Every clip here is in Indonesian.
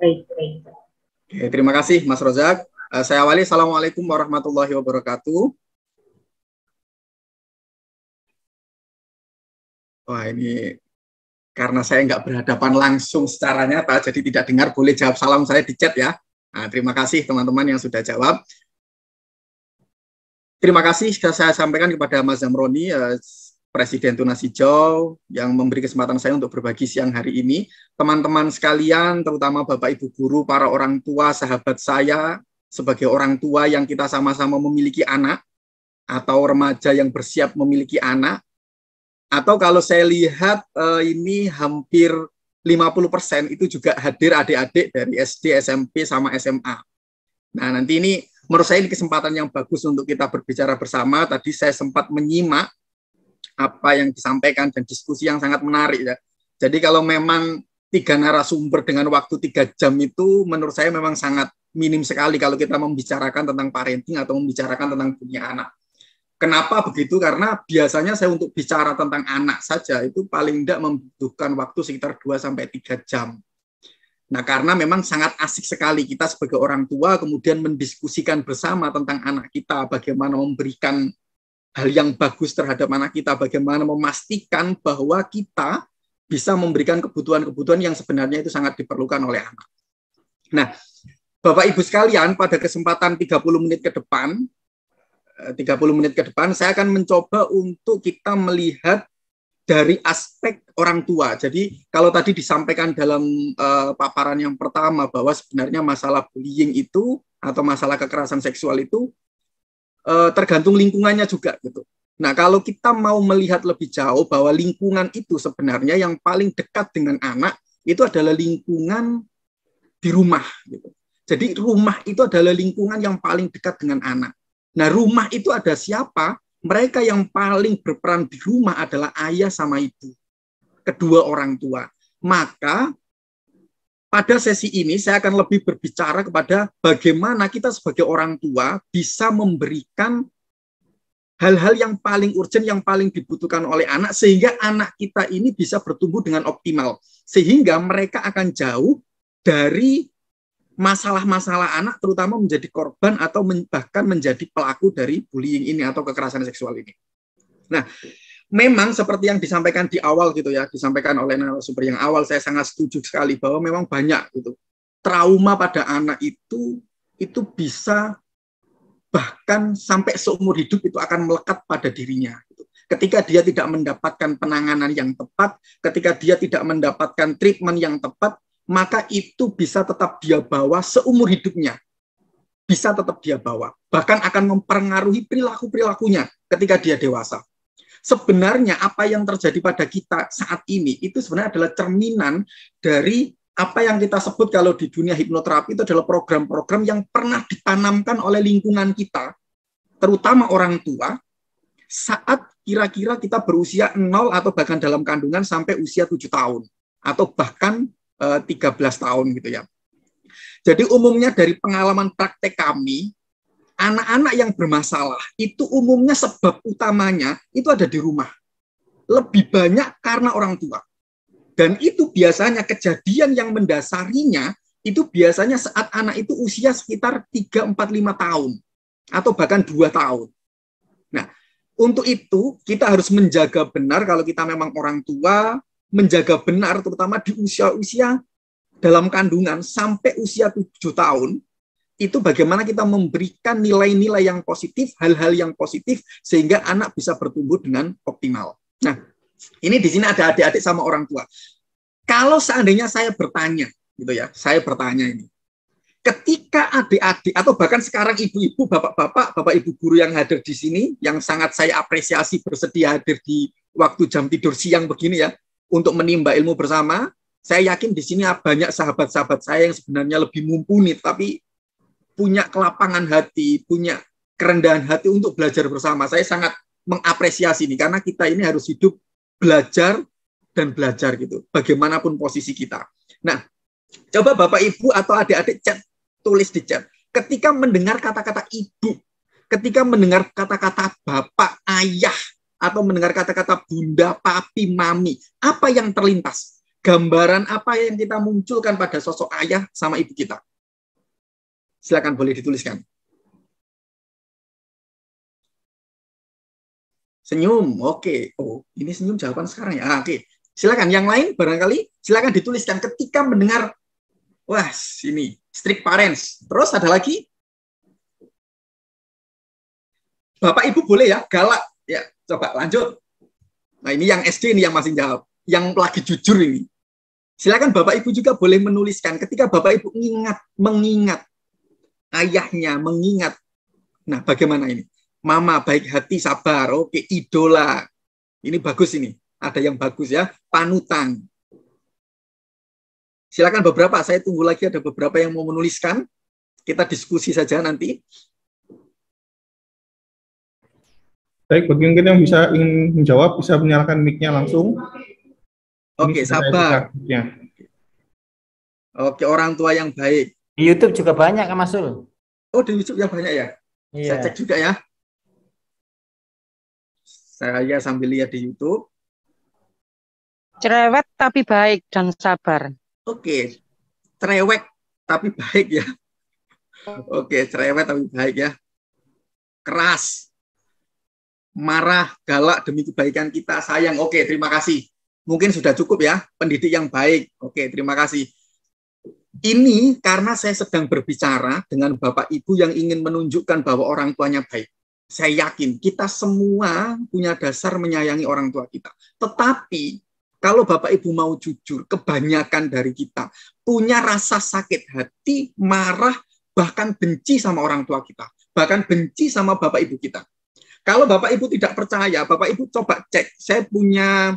Baik, baik. Oke, terima kasih Mas Rozak. Saya awali. Assalamualaikum warahmatullahi wabarakatuh. Wah, ini karena saya nggak berhadapan langsung secara nyata, jadi tidak dengar, boleh jawab salam saya di chat ya. Nah, terima kasih teman-teman yang sudah jawab. Terima kasih saya sampaikan kepada Mas Zamroni, Presiden Tunas Hijau, yang memberi kesempatan saya untuk berbagi siang hari ini. Teman-teman sekalian, terutama Bapak Ibu Guru, para orang tua, sahabat saya, sebagai orang tua yang kita sama-sama memiliki anak, atau remaja yang bersiap memiliki anak, atau kalau saya lihat ini hampir 50% itu juga hadir adik-adik dari SD, SMP, sama SMA. Nah, nanti ini menurut saya ini kesempatan yang bagus untuk kita berbicara bersama. Tadi saya sempat menyimak apa yang disampaikan dan diskusi yang sangat menarik ya. Jadi kalau memang 3 narasumber dengan waktu 3 jam itu menurut saya memang sangat minim sekali kalau kita membicarakan tentang parenting atau membicarakan tentang dunia anak. Kenapa begitu? Karena biasanya saya untuk bicara tentang anak saja itu paling tidak membutuhkan waktu sekitar 2-3 jam. Nah, karena memang sangat asik sekali kita sebagai orang tua kemudian mendiskusikan bersama tentang anak kita, bagaimana memberikan hal yang bagus terhadap anak kita, bagaimana memastikan bahwa kita bisa memberikan kebutuhan-kebutuhan yang sebenarnya itu sangat diperlukan oleh anak. Nah, Bapak Ibu sekalian, pada kesempatan 30 menit ke depan, saya akan mencoba untuk kita melihat dari aspek orang tua. Jadi kalau tadi disampaikan dalam paparan yang pertama bahwa sebenarnya masalah bullying itu atau masalah kekerasan seksual itu tergantung lingkungannya juga gitu. Nah, kalau kita mau melihat lebih jauh bahwa lingkungan itu sebenarnya yang paling dekat dengan anak itu adalah lingkungan di rumah gitu. Jadi rumah itu adalah lingkungan yang paling dekat dengan anak. Nah, rumah itu ada siapa? Mereka yang paling berperan di rumah adalah ayah sama ibu, kedua orang tua. Maka pada sesi ini saya akan lebih berbicara kepada bagaimana kita sebagai orang tua bisa memberikan hal-hal yang paling urgent, yang paling dibutuhkan oleh anak, sehingga anak kita ini bisa bertumbuh dengan optimal. Sehingga mereka akan jauh dari masalah-masalah anak, terutama menjadi korban atau bahkan menjadi pelaku dari bullying ini atau kekerasan seksual ini. Nah, memang seperti yang disampaikan di awal gitu ya, disampaikan oleh narasumber yang awal, saya sangat setuju sekali bahwa memang banyak gitu trauma pada anak itu bisa bahkan sampai seumur hidup itu akan melekat pada dirinya. Gitu. Ketika dia tidak mendapatkan penanganan yang tepat, ketika dia tidak mendapatkan treatment yang tepat, maka itu bisa tetap dia bawa seumur hidupnya. Bisa tetap dia bawa. Bahkan akan mempengaruhi perilaku-perilakunya ketika dia dewasa. Sebenarnya apa yang terjadi pada kita saat ini itu sebenarnya adalah cerminan dari apa yang kita sebut kalau di dunia hipnoterapi itu adalah program-program yang pernah ditanamkan oleh lingkungan kita, terutama orang tua, saat kira-kira kita berusia 0 atau bahkan dalam kandungan sampai usia 7 tahun. Atau bahkan 13 tahun gitu ya. Jadi umumnya dari pengalaman praktek kami, anak-anak yang bermasalah itu umumnya sebab utamanya itu ada di rumah. Lebih banyak karena orang tua. Dan itu biasanya kejadian yang mendasarinya itu biasanya saat anak itu usia sekitar 3, 4, 5 tahun. Atau bahkan 2 tahun. Nah, untuk itu kita harus menjaga benar kalau kita memang orang tua, menjaga benar terutama di usia-usia dalam kandungan sampai usia 7 tahun, itu bagaimana kita memberikan nilai-nilai yang positif, hal-hal yang positif, sehingga anak bisa bertumbuh dengan optimal. Nah, ini di sini ada adik-adik sama orang tua. Kalau seandainya saya bertanya, gitu ya, saya bertanya ini, ketika adik-adik, atau bahkan sekarang ibu-ibu, bapak-bapak, bapak ibu guru yang hadir di sini, yang sangat saya apresiasi bersedia hadir di waktu jam tidur siang begini ya, untuk menimba ilmu bersama, saya yakin di sini banyak sahabat-sahabat saya yang sebenarnya lebih mumpuni, tapi punya kelapangan hati, punya kerendahan hati untuk belajar bersama. Saya sangat mengapresiasi ini, karena kita ini harus hidup belajar dan belajar gitu, bagaimanapun posisi kita. Nah, coba Bapak Ibu atau adik-adik chat, tulis di chat. Ketika mendengar kata-kata ibu, ketika mendengar kata-kata bapak, ayah, atau mendengar kata-kata bunda, papi, mami, apa yang terlintas? gambaran apa yang kita munculkan pada sosok ayah sama ibu kita? Silakan boleh dituliskan. Senyum, oke. Oh, ini senyum jawaban sekarang ya. Oke. Silakan yang lain barangkali silakan dituliskan ketika mendengar wah, ini strict parents. Terus ada lagi? Bapak Ibu boleh ya, galak. Ya, coba lanjut. Nah, ini yang SD ini yang masih jawab. Yang lagi jujur ini. Silakan Bapak Ibu juga boleh menuliskan ketika Bapak Ibu mengingat ayahnya, mengingat. Nah, bagaimana ini? Mama baik hati, sabar. Oke, idola. Ini bagus ini. Ada yang bagus ya, panutan. Silakan beberapa, saya tunggu lagi ada beberapa yang mau menuliskan. Kita diskusi saja nanti. Baik, bagi mungkin yang ingin menjawab, bisa menyalakan mic-nya langsung. Oke, sabar. Oke, orang tua yang baik. Di YouTube juga banyak kan, Mas Sul? Oh, di YouTube yang banyak ya? Iya. Saya cek juga ya. Saya sambil lihat di YouTube. Cerewet tapi baik dan sabar. Oke, cerewet tapi baik ya. Oke, cerewet tapi baik ya. Keras, marah, galak demi kebaikan kita, sayang. Oke, terima kasih. Mungkin sudah cukup ya, pendidik yang baik. Oke, terima kasih. Ini karena saya sedang berbicara dengan Bapak Ibu yang ingin menunjukkan bahwa orang tuanya baik. Saya yakin kita semua punya dasar menyayangi orang tua kita. Tetapi kalau Bapak Ibu mau jujur, kebanyakan dari kita punya rasa sakit hati, marah, bahkan benci sama orang tua kita. Bahkan benci sama Bapak Ibu kita. Kalau Bapak Ibu tidak percaya, Bapak Ibu coba cek. Saya punya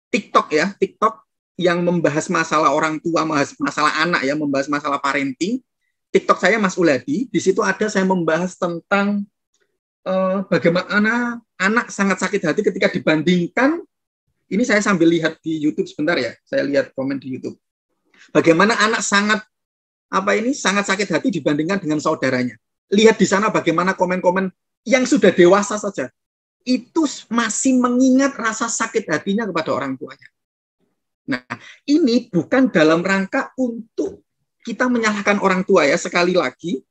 TikTok ya, TikTok yang membahas masalah orang tua, masalah anak ya, membahas masalah parenting. TikTok saya Mas Uladi, di situ ada saya membahas tentang bagaimana anak sangat sakit hati ketika dibandingkan. Ini saya sambil lihat di YouTube sebentar ya. Saya lihat komen di YouTube. Bagaimana anak sangat sangat sakit hati dibandingkan dengan saudaranya. Lihat di sana bagaimana komen-komen yang sudah dewasa saja itu masih mengingat rasa sakit hatinya kepada orang tuanya. Nah, ini bukan dalam rangka untuk kita menyalahkan orang tua ya, sekali lagi.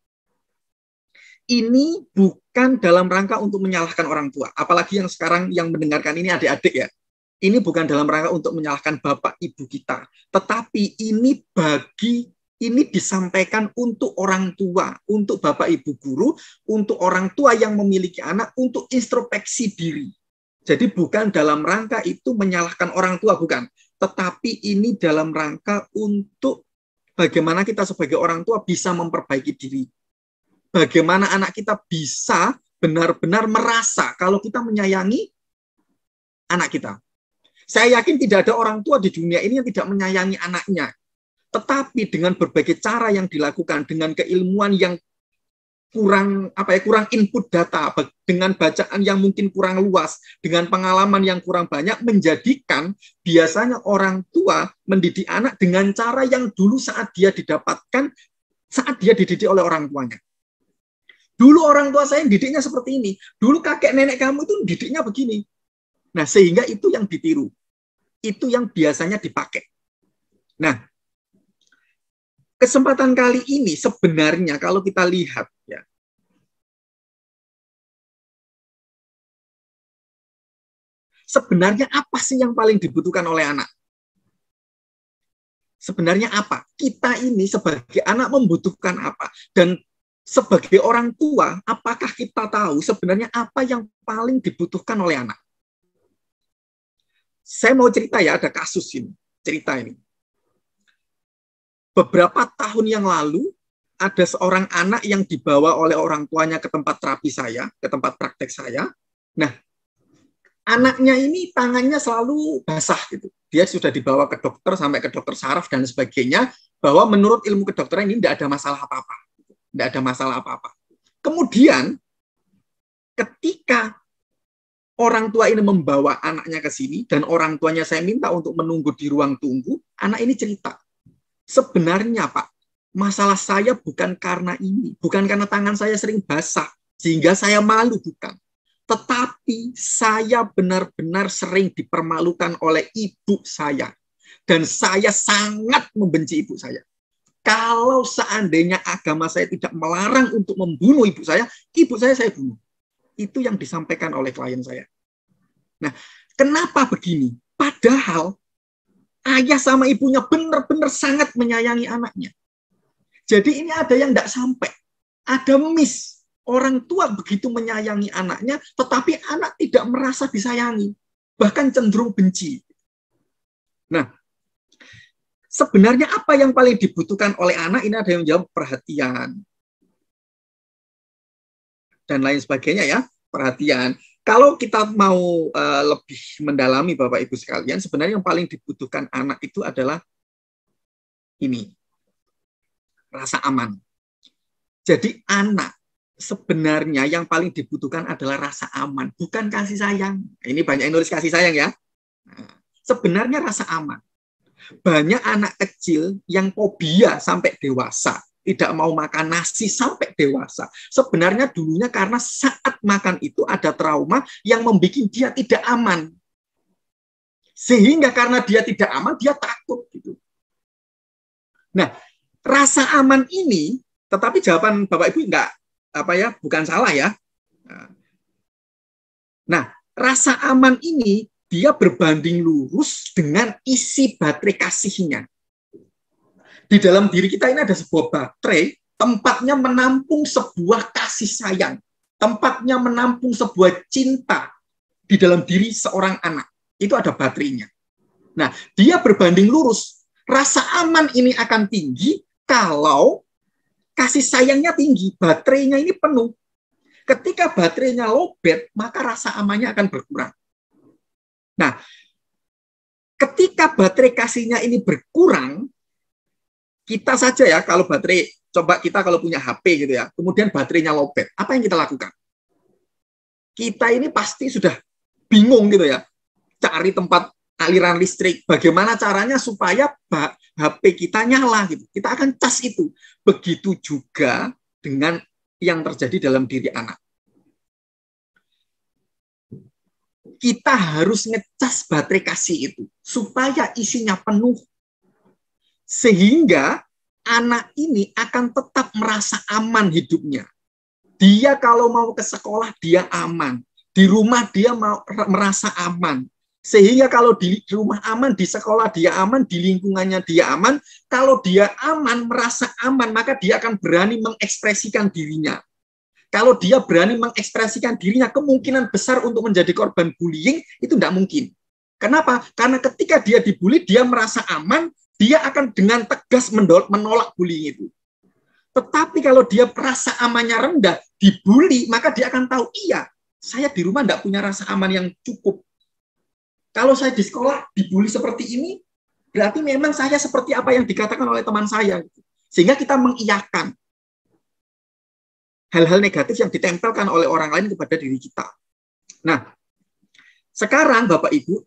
Ini bukan dalam rangka untuk menyalahkan orang tua. Apalagi yang sekarang yang mendengarkan ini adik-adik ya. Ini bukan dalam rangka untuk menyalahkan bapak ibu kita, tetapi ini disampaikan untuk orang tua, untuk bapak ibu guru, untuk orang tua yang memiliki anak, untuk introspeksi diri. Jadi bukan dalam rangka itu menyalahkan orang tua, bukan. Tetapi ini dalam rangka untuk bagaimana kita sebagai orang tua bisa memperbaiki diri. Bagaimana anak kita bisa benar-benar merasa kalau kita menyayangi anak kita. Saya yakin tidak ada orang tua di dunia ini yang tidak menyayangi anaknya. Tetapi dengan berbagai cara yang dilakukan, dengan keilmuan yang kurang input data, dengan bacaan yang mungkin kurang luas, dengan pengalaman yang kurang banyak, menjadikan biasanya orang tua mendidik anak dengan cara yang dulu saat dia didapatkan, saat dia dididik oleh orang tuanya. Dulu orang tua saya didiknya seperti ini. Dulu kakek nenek kamu itu didiknya begini. Nah, sehingga itu yang ditiru. Itu yang biasanya dipakai. Nah, kesempatan kali ini sebenarnya kalau kita lihat ya, sebenarnya apa sih yang paling dibutuhkan oleh anak? Sebenarnya apa? Kita ini sebagai anak membutuhkan apa? Dan sebagai orang tua, apakah kita tahu sebenarnya apa yang paling dibutuhkan oleh anak? Saya mau cerita ya, ada kasus ini, cerita ini. Beberapa tahun yang lalu, ada seorang anak yang dibawa oleh orang tuanya ke tempat terapi saya, ke tempat praktek saya. Nah, anaknya ini tangannya selalu basah gitu. Dia sudah dibawa ke dokter, sampai ke dokter saraf dan sebagainya, bahwa menurut ilmu kedokteran ini tidak ada masalah apa-apa. Tidak ada masalah apa-apa. Kemudian, ketika orang tua ini membawa anaknya ke sini, dan orang tuanya saya minta untuk menunggu di ruang tunggu, anak ini cerita, sebenarnya Pak, masalah saya bukan karena ini, bukan karena tangan saya sering basah, sehingga saya malu, bukan. Tetapi saya benar-benar sering dipermalukan oleh ibu saya. Dan saya sangat membenci ibu saya. Kalau seandainya agama saya tidak melarang untuk membunuh ibu saya bunuh. Itu yang disampaikan oleh klien saya. Nah, kenapa begini? Padahal ayah sama ibunya benar-benar sangat menyayangi anaknya. Jadi ini ada yang tidak sampai. Ada miss. Orang tua begitu menyayangi anaknya, tetapi anak tidak merasa disayangi. Bahkan cenderung benci. Nah, sebenarnya apa yang paling dibutuhkan oleh anak? Ini ada yang menjawab perhatian. Dan lain sebagainya ya, perhatian. Kalau kita mau lebih mendalami Bapak Ibu sekalian, sebenarnya yang paling dibutuhkan anak itu adalah ini, rasa aman. Jadi anak sebenarnya yang paling dibutuhkan adalah rasa aman, bukan kasih sayang. Ini banyak yang nulis kasih sayang ya. Nah, sebenarnya rasa aman. Banyak anak kecil yang fobia sampai dewasa, tidak mau makan nasi sampai dewasa. Sebenarnya dulunya karena saat makan itu ada trauma yang membuat dia tidak aman. Sehingga karena dia tidak aman, dia takut gitu. Nah, rasa aman ini, tetapi jawaban Bapak Ibu bukan salah ya. Nah, rasa aman ini dia berbanding lurus dengan isi baterai kasihnya. Di dalam diri kita ini ada sebuah baterai, tempatnya menampung sebuah kasih sayang, tempatnya menampung sebuah cinta di dalam diri seorang anak. Itu ada baterainya. Nah, dia berbanding lurus. Rasa aman ini akan tinggi kalau kasih sayangnya tinggi, baterainya ini penuh. Ketika baterainya lowbat, maka rasa amannya akan berkurang. Nah, ketika baterai kasihnya ini berkurang, kita saja ya, kalau baterai, coba kita kalau punya HP gitu ya, kemudian baterainya lowbat, apa yang kita lakukan? Kita ini pasti sudah bingung gitu ya, cari tempat aliran listrik, bagaimana caranya supaya HP kita nyala gitu. Kita akan cas itu. Begitu juga dengan yang terjadi dalam diri anak. Kita harus ngecas baterai kasih itu supaya isinya penuh. Sehingga anak ini akan tetap merasa aman hidupnya. Dia kalau mau ke sekolah dia aman. Di rumah dia merasa aman. Sehingga kalau di rumah aman, di sekolah dia aman, di lingkungannya dia aman. Kalau dia aman, merasa aman, maka dia akan berani mengekspresikan dirinya. Kalau dia berani mengekspresikan dirinya, kemungkinan besar untuk menjadi korban bullying itu tidak mungkin. Kenapa? Karena ketika dia dibully, dia merasa aman, dia akan dengan tegas menolak bullying itu. Tetapi kalau dia merasa amannya rendah, dibully, maka dia akan tahu, iya, saya di rumah tidak punya rasa aman yang cukup. Kalau saya di sekolah dibully seperti ini, berarti memang saya seperti apa yang dikatakan oleh teman saya. Sehingga kita mengiyakan hal-hal negatif yang ditempelkan oleh orang lain kepada diri kita. Nah, sekarang Bapak Ibu,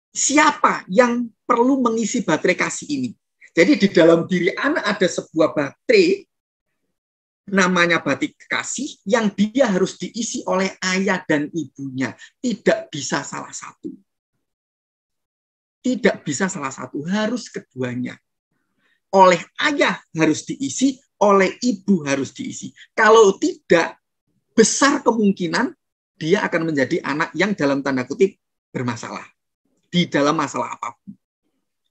siapa yang perlu mengisi baterai kasih ini? Jadi di dalam diri anak ada sebuah baterai, namanya baterai kasih, yang dia harus diisi oleh ayah dan ibunya. Tidak bisa salah satu. Tidak bisa salah satu, harus keduanya. Oleh ayah harus diisi, oleh ibu harus diisi. Kalau tidak, besar kemungkinan dia akan menjadi anak yang dalam tanda kutip bermasalah. Di dalam masalah apapun.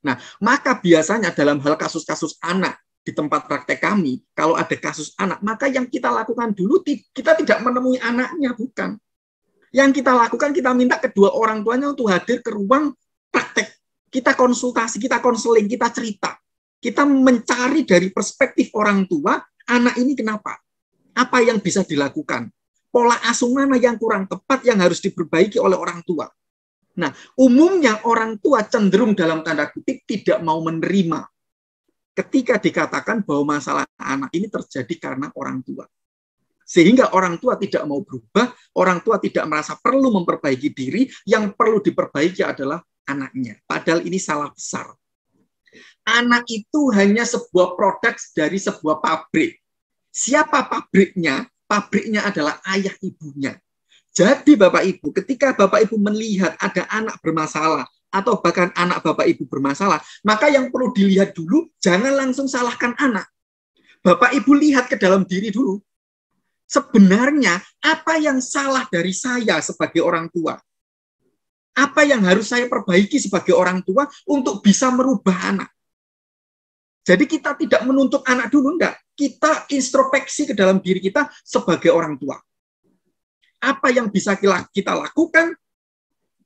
Nah, maka biasanya dalam hal kasus-kasus anak, di tempat praktek kami, kalau ada kasus anak, maka yang kita lakukan dulu, kita tidak menemui anaknya, bukan. Yang kita lakukan, kita minta kedua orang tuanya untuk hadir ke ruang praktek. Kita konsultasi, kita konseling, kita cerita. Kita mencari dari perspektif orang tua, anak ini kenapa? Apa yang bisa dilakukan? Pola asuh mana yang kurang tepat yang harus diperbaiki oleh orang tua? Nah, umumnya orang tua cenderung dalam tanda kutip tidak mau menerima ketika dikatakan bahwa masalah anak ini terjadi karena orang tua. Sehingga orang tua tidak mau berubah, orang tua tidak merasa perlu memperbaiki diri, yang perlu diperbaiki adalah anaknya. Padahal ini salah besar. Anak itu hanya sebuah produk dari sebuah pabrik. Siapa pabriknya? Pabriknya adalah ayah ibunya. Jadi Bapak Ibu, ketika Bapak Ibu melihat ada anak bermasalah, atau bahkan anak Bapak Ibu bermasalah, maka yang perlu dilihat dulu, jangan langsung salahkan anak. Bapak Ibu lihat ke dalam diri dulu. Sebenarnya apa yang salah dari saya sebagai orang tua? Apa yang harus saya perbaiki sebagai orang tua untuk bisa merubah anak? Jadi kita tidak menuntut anak dulu, enggak. Kita introspeksi ke dalam diri kita sebagai orang tua. Apa yang bisa kita lakukan?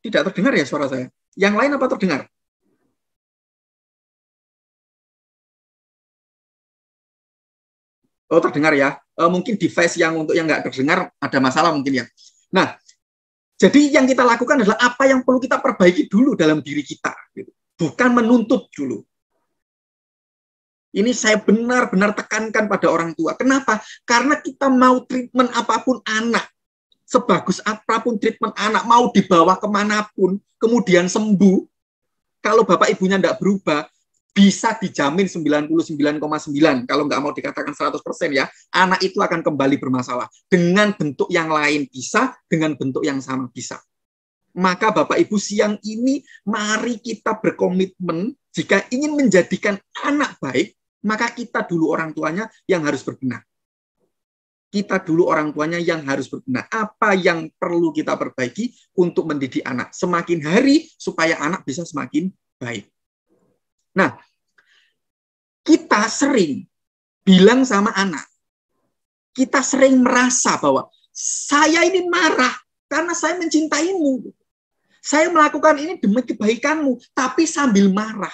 Tidak terdengar ya suara saya? Yang lain apa terdengar? Oh, terdengar ya. Mungkin device yang untuk yang nggak terdengar ada masalah mungkin ya. Nah, jadi yang kita lakukan adalah apa yang perlu kita perbaiki dulu dalam diri kita. Bukan menuntut dulu. Ini saya benar-benar tekankan pada orang tua. Kenapa? Karena kita mau treatment apapun anak. Sebagus apapun treatment anak, mau dibawa kemanapun, kemudian sembuh, kalau Bapak Ibunya tidak berubah, bisa dijamin 99,9, kalau nggak mau dikatakan 100% ya, anak itu akan kembali bermasalah. Dengan bentuk yang lain bisa, dengan bentuk yang sama bisa. Maka Bapak Ibu siang ini, mari kita berkomitmen, jika ingin menjadikan anak baik, maka kita dulu orang tuanya yang harus berbenah. Kita dulu orang tuanya yang harus berbenah. Apa yang perlu kita perbaiki untuk mendidik anak. Semakin hari, supaya anak bisa semakin baik. Nah, kita sering bilang sama anak, kita sering merasa bahwa saya ini marah karena saya mencintaimu. Saya melakukan ini demi kebaikanmu, tapi sambil marah.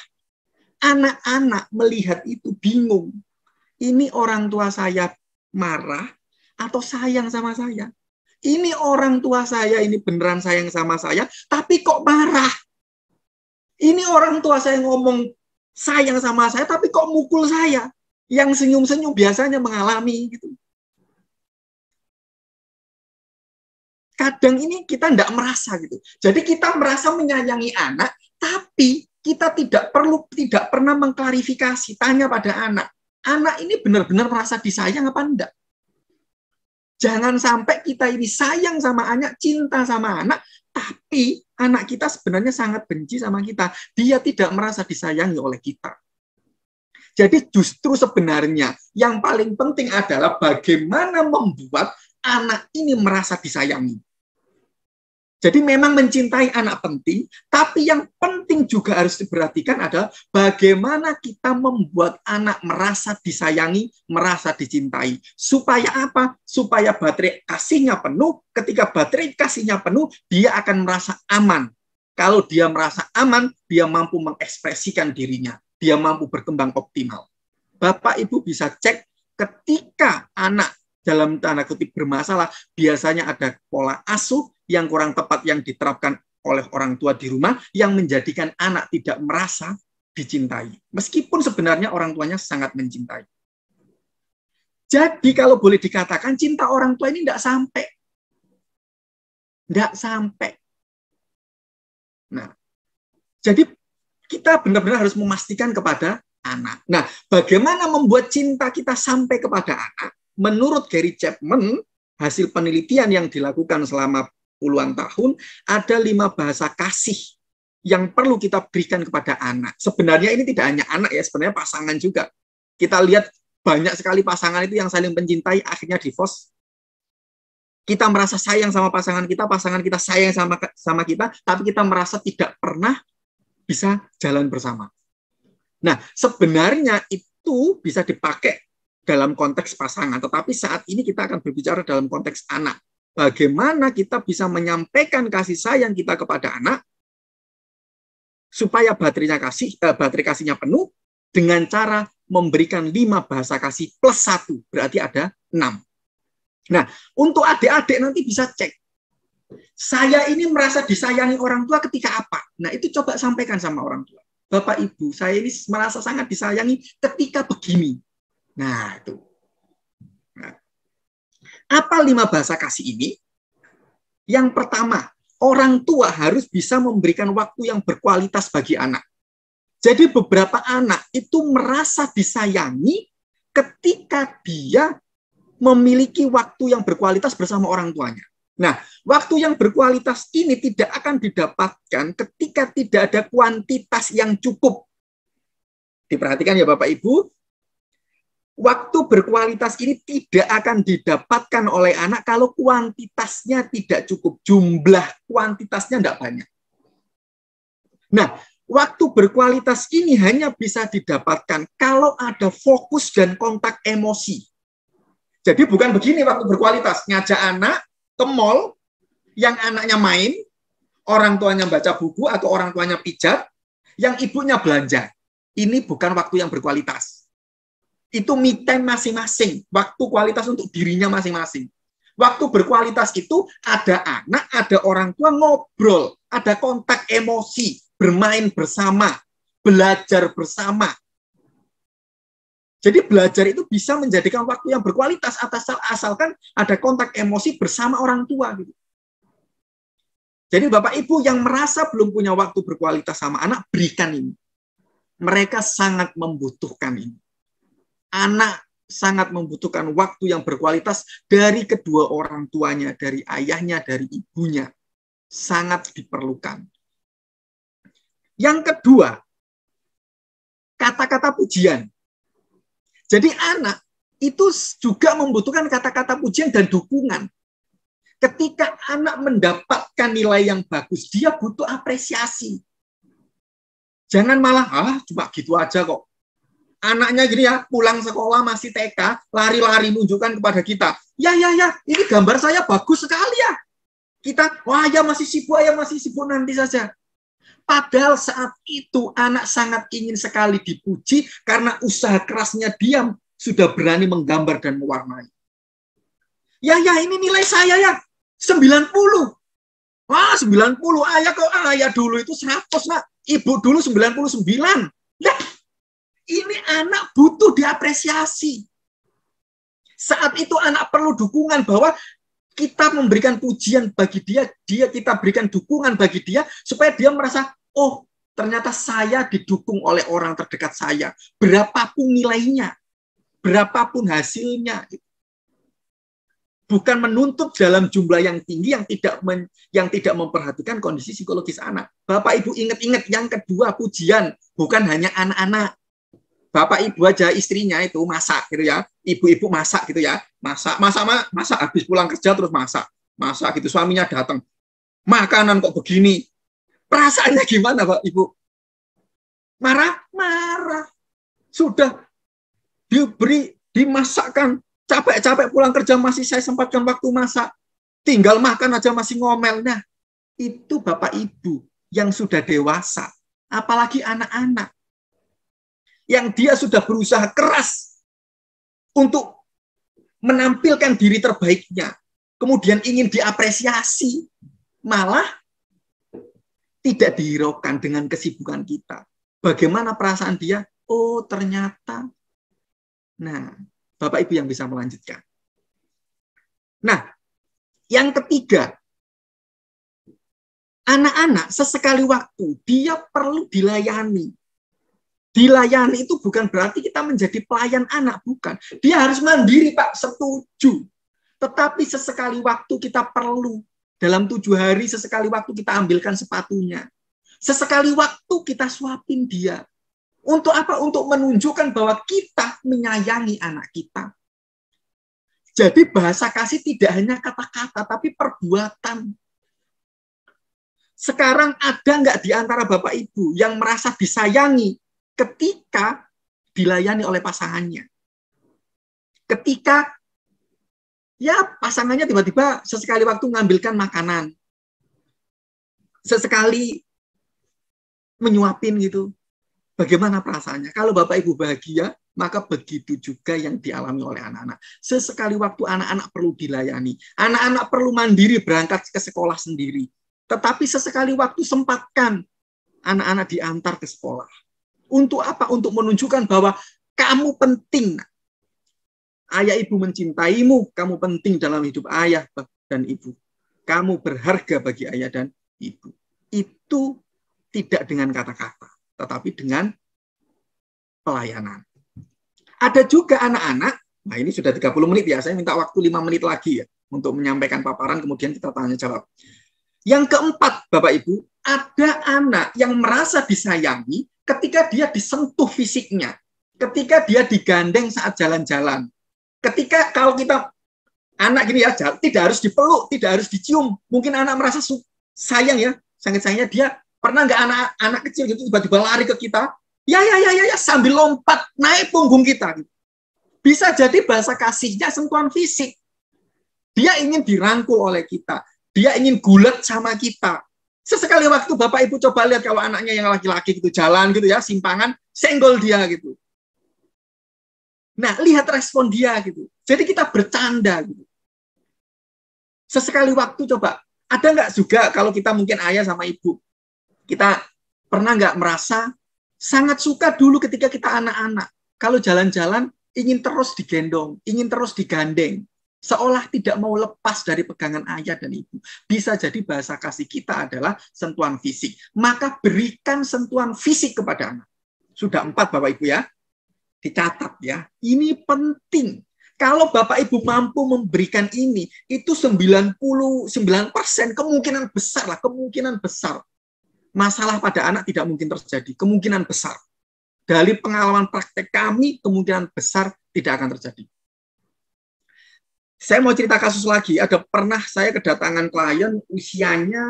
Anak-anak melihat itu bingung. Ini orang tua saya marah, atau sayang sama saya. Ini orang tua saya, ini beneran sayang sama saya, tapi kok marah. Ini orang tua saya ngomong sayang sama saya, tapi kok mukul saya. Yang senyum-senyum biasanya mengalami gitu. Kadang ini kita tidak merasa gitu. Jadi kita merasa menyayangi anak, tapi kita tidak pernah mengklarifikasi, tanya pada anak. Anak ini benar-benar merasa disayang apa enggak? Jangan sampai kita ini sayang sama anak, cinta sama anak, tapi anak kita sebenarnya sangat benci sama kita. Dia tidak merasa disayangi oleh kita. Jadi justru sebenarnya yang paling penting adalah bagaimana membuat anak ini merasa disayangi. Jadi memang mencintai anak penting, tapi yang penting juga harus diperhatikan adalah bagaimana kita membuat anak merasa disayangi, merasa dicintai. Supaya apa? Supaya baterai kasihnya penuh. Ketika baterai kasihnya penuh, dia akan merasa aman. Kalau dia merasa aman, dia mampu mengekspresikan dirinya. Dia mampu berkembang optimal. Bapak Ibu bisa cek ketika anak dalam tanda kutip bermasalah, biasanya ada pola asuh yang kurang tepat yang diterapkan oleh orang tua di rumah yang menjadikan anak tidak merasa dicintai. Meskipun sebenarnya orang tuanya sangat mencintai. Jadi kalau boleh dikatakan cinta orang tua ini tidak sampai. Tidak sampai. Nah, jadi kita benar-benar harus memastikan kepada anak. Nah, bagaimana membuat cinta kita sampai kepada anak? Menurut Gary Chapman, hasil penelitian yang dilakukan selama puluhan tahun, ada 5 bahasa kasih yang perlu kita berikan kepada anak. Sebenarnya ini tidak hanya anak ya, sebenarnya pasangan juga. Kita lihat banyak sekali pasangan itu yang saling mencintai, akhirnya divorce. Kita merasa sayang sama pasangan kita sayang sama kita, tapi kita merasa tidak pernah bisa jalan bersama. Nah, sebenarnya itu bisa dipakai dalam konteks pasangan, tetapi saat ini kita akan berbicara dalam konteks anak. Bagaimana kita bisa menyampaikan kasih sayang kita kepada anak supaya baterai kasihnya penuh dengan cara memberikan 5 bahasa kasih plus 1, berarti ada 6. Nah, untuk adik-adik nanti bisa cek. Saya ini merasa disayangi orang tua ketika apa? Nah, itu coba sampaikan sama orang tua. Bapak Ibu, saya ini merasa sangat disayangi ketika begini. Nah, itu. Apa 5 bahasa kasih ini? Yang pertama, orang tua harus bisa memberikan waktu yang berkualitas bagi anak. Jadi beberapa anak itu merasa disayangi ketika dia memiliki waktu yang berkualitas bersama orang tuanya. Nah, waktu yang berkualitas ini tidak akan didapatkan ketika tidak ada kuantitas yang cukup. Diperhatikan ya Bapak Ibu, waktu berkualitas ini tidak akan didapatkan oleh anak kalau kuantitasnya tidak cukup. Jumlah kuantitasnya tidak banyak. Nah, waktu berkualitas ini hanya bisa didapatkan kalau ada fokus dan kontak emosi. Jadi bukan begini waktu berkualitas, ngajak anak ke mall, yang anaknya main, orang tuanya baca buku atau orang tuanya pijat, yang ibunya belanja. Ini bukan waktu yang berkualitas. Itu me time masing-masing, waktu kualitas untuk dirinya masing-masing. Waktu berkualitas itu ada anak, ada orang tua ngobrol, ada kontak emosi, bermain bersama, belajar bersama. Jadi belajar itu bisa menjadikan waktu yang berkualitas asalkan ada kontak emosi bersama orang tua. Gitu. Jadi Bapak Ibu yang merasa belum punya waktu berkualitas sama anak, berikan ini. Mereka sangat membutuhkan ini. Anak sangat membutuhkan waktu yang berkualitas dari kedua orang tuanya, dari ayahnya, dari ibunya. Sangat diperlukan. Yang kedua, kata-kata pujian. Jadi anak itu juga membutuhkan kata-kata pujian dan dukungan. Ketika anak mendapatkan nilai yang bagus, dia butuh apresiasi. Jangan malah, cuma gitu aja kok. Anaknya gini ya, pulang sekolah masih TK, lari-lari nunjukkan kepada kita. Ya, ini gambar saya bagus sekali ya. Kita, ya masih sibuk nanti saja. Padahal saat itu anak sangat ingin sekali dipuji karena usaha kerasnya dia sudah berani menggambar dan mewarnai. Ya ini nilai saya ya, 90. Wah, 90. Ayah kok ayah dulu itu 100, Nak. Ibu dulu 99. Nah, ini anak butuh diapresiasi. Saat itu anak perlu dukungan bahwa kita memberikan pujian bagi dia, kita berikan dukungan bagi dia supaya dia merasa, oh, ternyata saya didukung oleh orang terdekat saya. Berapapun nilainya, berapapun hasilnya. Bukan menuntut dalam jumlah yang tinggi yang tidak memperhatikan kondisi psikologis anak. Bapak Ibu ingat-ingat yang kedua, pujian bukan hanya anak-anak. Bapak Ibu aja istrinya itu masak gitu ya. Ibu-ibu masak gitu ya. Masak habis pulang kerja terus masak gitu. Suaminya datang. Makanan kok begini. Perasaannya gimana, Pak Ibu? Marah. Sudah dimasakkan, capek-capek pulang kerja masih saya sempatkan waktu masak. Tinggal makan aja masih ngomel. Nah, itu Bapak Ibu yang sudah dewasa, apalagi anak-anak. Yang dia sudah berusaha keras untuk menampilkan diri terbaiknya. Kemudian ingin diapresiasi. Malah tidak dihiraukan dengan kesibukan kita. Bagaimana perasaan dia? Oh, ternyata. Nah, Bapak Ibu yang bisa melanjutkan. Nah, yang ketiga, anak-anak sesekali waktu dia perlu dilayani. Dilayani itu bukan berarti kita menjadi pelayan anak, bukan. Dia harus mandiri, Pak, setuju. Tetapi sesekali waktu kita perlu. Dalam 7 hari sesekali waktu kita ambilkan sepatunya. Sesekali waktu kita suapin dia. Untuk apa? Untuk menunjukkan bahwa kita menyayangi anak kita. Jadi bahasa kasih tidak hanya kata-kata, tapi perbuatan. Sekarang ada nggak di antara Bapak Ibu yang merasa disayangi ketika dilayani oleh pasangannya? Ketika pasangannya tiba-tiba sesekali waktu mengambilkan makanan. Sesekali menyuapin gitu. Bagaimana perasaannya? Kalau Bapak Ibu bahagia, maka begitu juga yang dialami oleh anak-anak. Sesekali waktu anak-anak perlu dilayani. Anak-anak perlu mandiri berangkat ke sekolah sendiri. Tetapi sesekali waktu sempatkan anak-anak diantar ke sekolah. Untuk apa? Untuk menunjukkan bahwa kamu penting. Ayah ibu mencintaimu, kamu penting dalam hidup ayah dan ibu. Kamu berharga bagi ayah dan ibu. Itu tidak dengan kata-kata, tetapi dengan pelayanan. Ada juga anak-anak, nah ini sudah 30 menit ya, saya minta waktu 5 menit lagi ya. untuk menyampaikan paparan, kemudian kita tanya jawab. Yang keempat, Bapak Ibu, ada anak yang merasa disayangi ketika dia disentuh fisiknya, ketika dia digandeng saat jalan-jalan. Ketika kalau kita anak gini ya, tidak harus dipeluk, tidak harus dicium. Mungkin anak merasa sayang ya, sangat sayangnya dia. Pernah nggak anak kecil gitu tiba-tiba lari ke kita, ya sambil lompat naik punggung kita. Bisa jadi bahasa kasihnya sentuhan fisik. Dia ingin dirangkul oleh kita, dia ingin gulat sama kita. Sesekali waktu Bapak Ibu coba lihat kalau anaknya yang laki-laki gitu jalan gitu ya, simpangan, senggol dia gitu. Nah, lihat respon dia gitu. Jadi kita bercanda gitu. Sesekali waktu coba, ada nggak juga kalau kita mungkin ayah sama ibu, kita pernah nggak merasa sangat suka dulu ketika kita anak-anak. Kalau jalan-jalan, ingin terus digendong, ingin terus digandeng. Seolah tidak mau lepas dari pegangan ayah dan ibu. Bisa jadi bahasa kasih kita adalah sentuhan fisik. Maka berikan sentuhan fisik kepada anak. Sudah 4 Bapak Ibu ya. Dicatat ya. Ini penting. Kalau Bapak Ibu mampu memberikan ini, itu 99% kemungkinan besar lah, kemungkinan besar. Masalah pada anak tidak mungkin terjadi, kemungkinan besar. Dari pengalaman praktek kami, kemungkinan besar tidak akan terjadi. Saya mau cerita kasus lagi. Ada pernah saya kedatangan klien usianya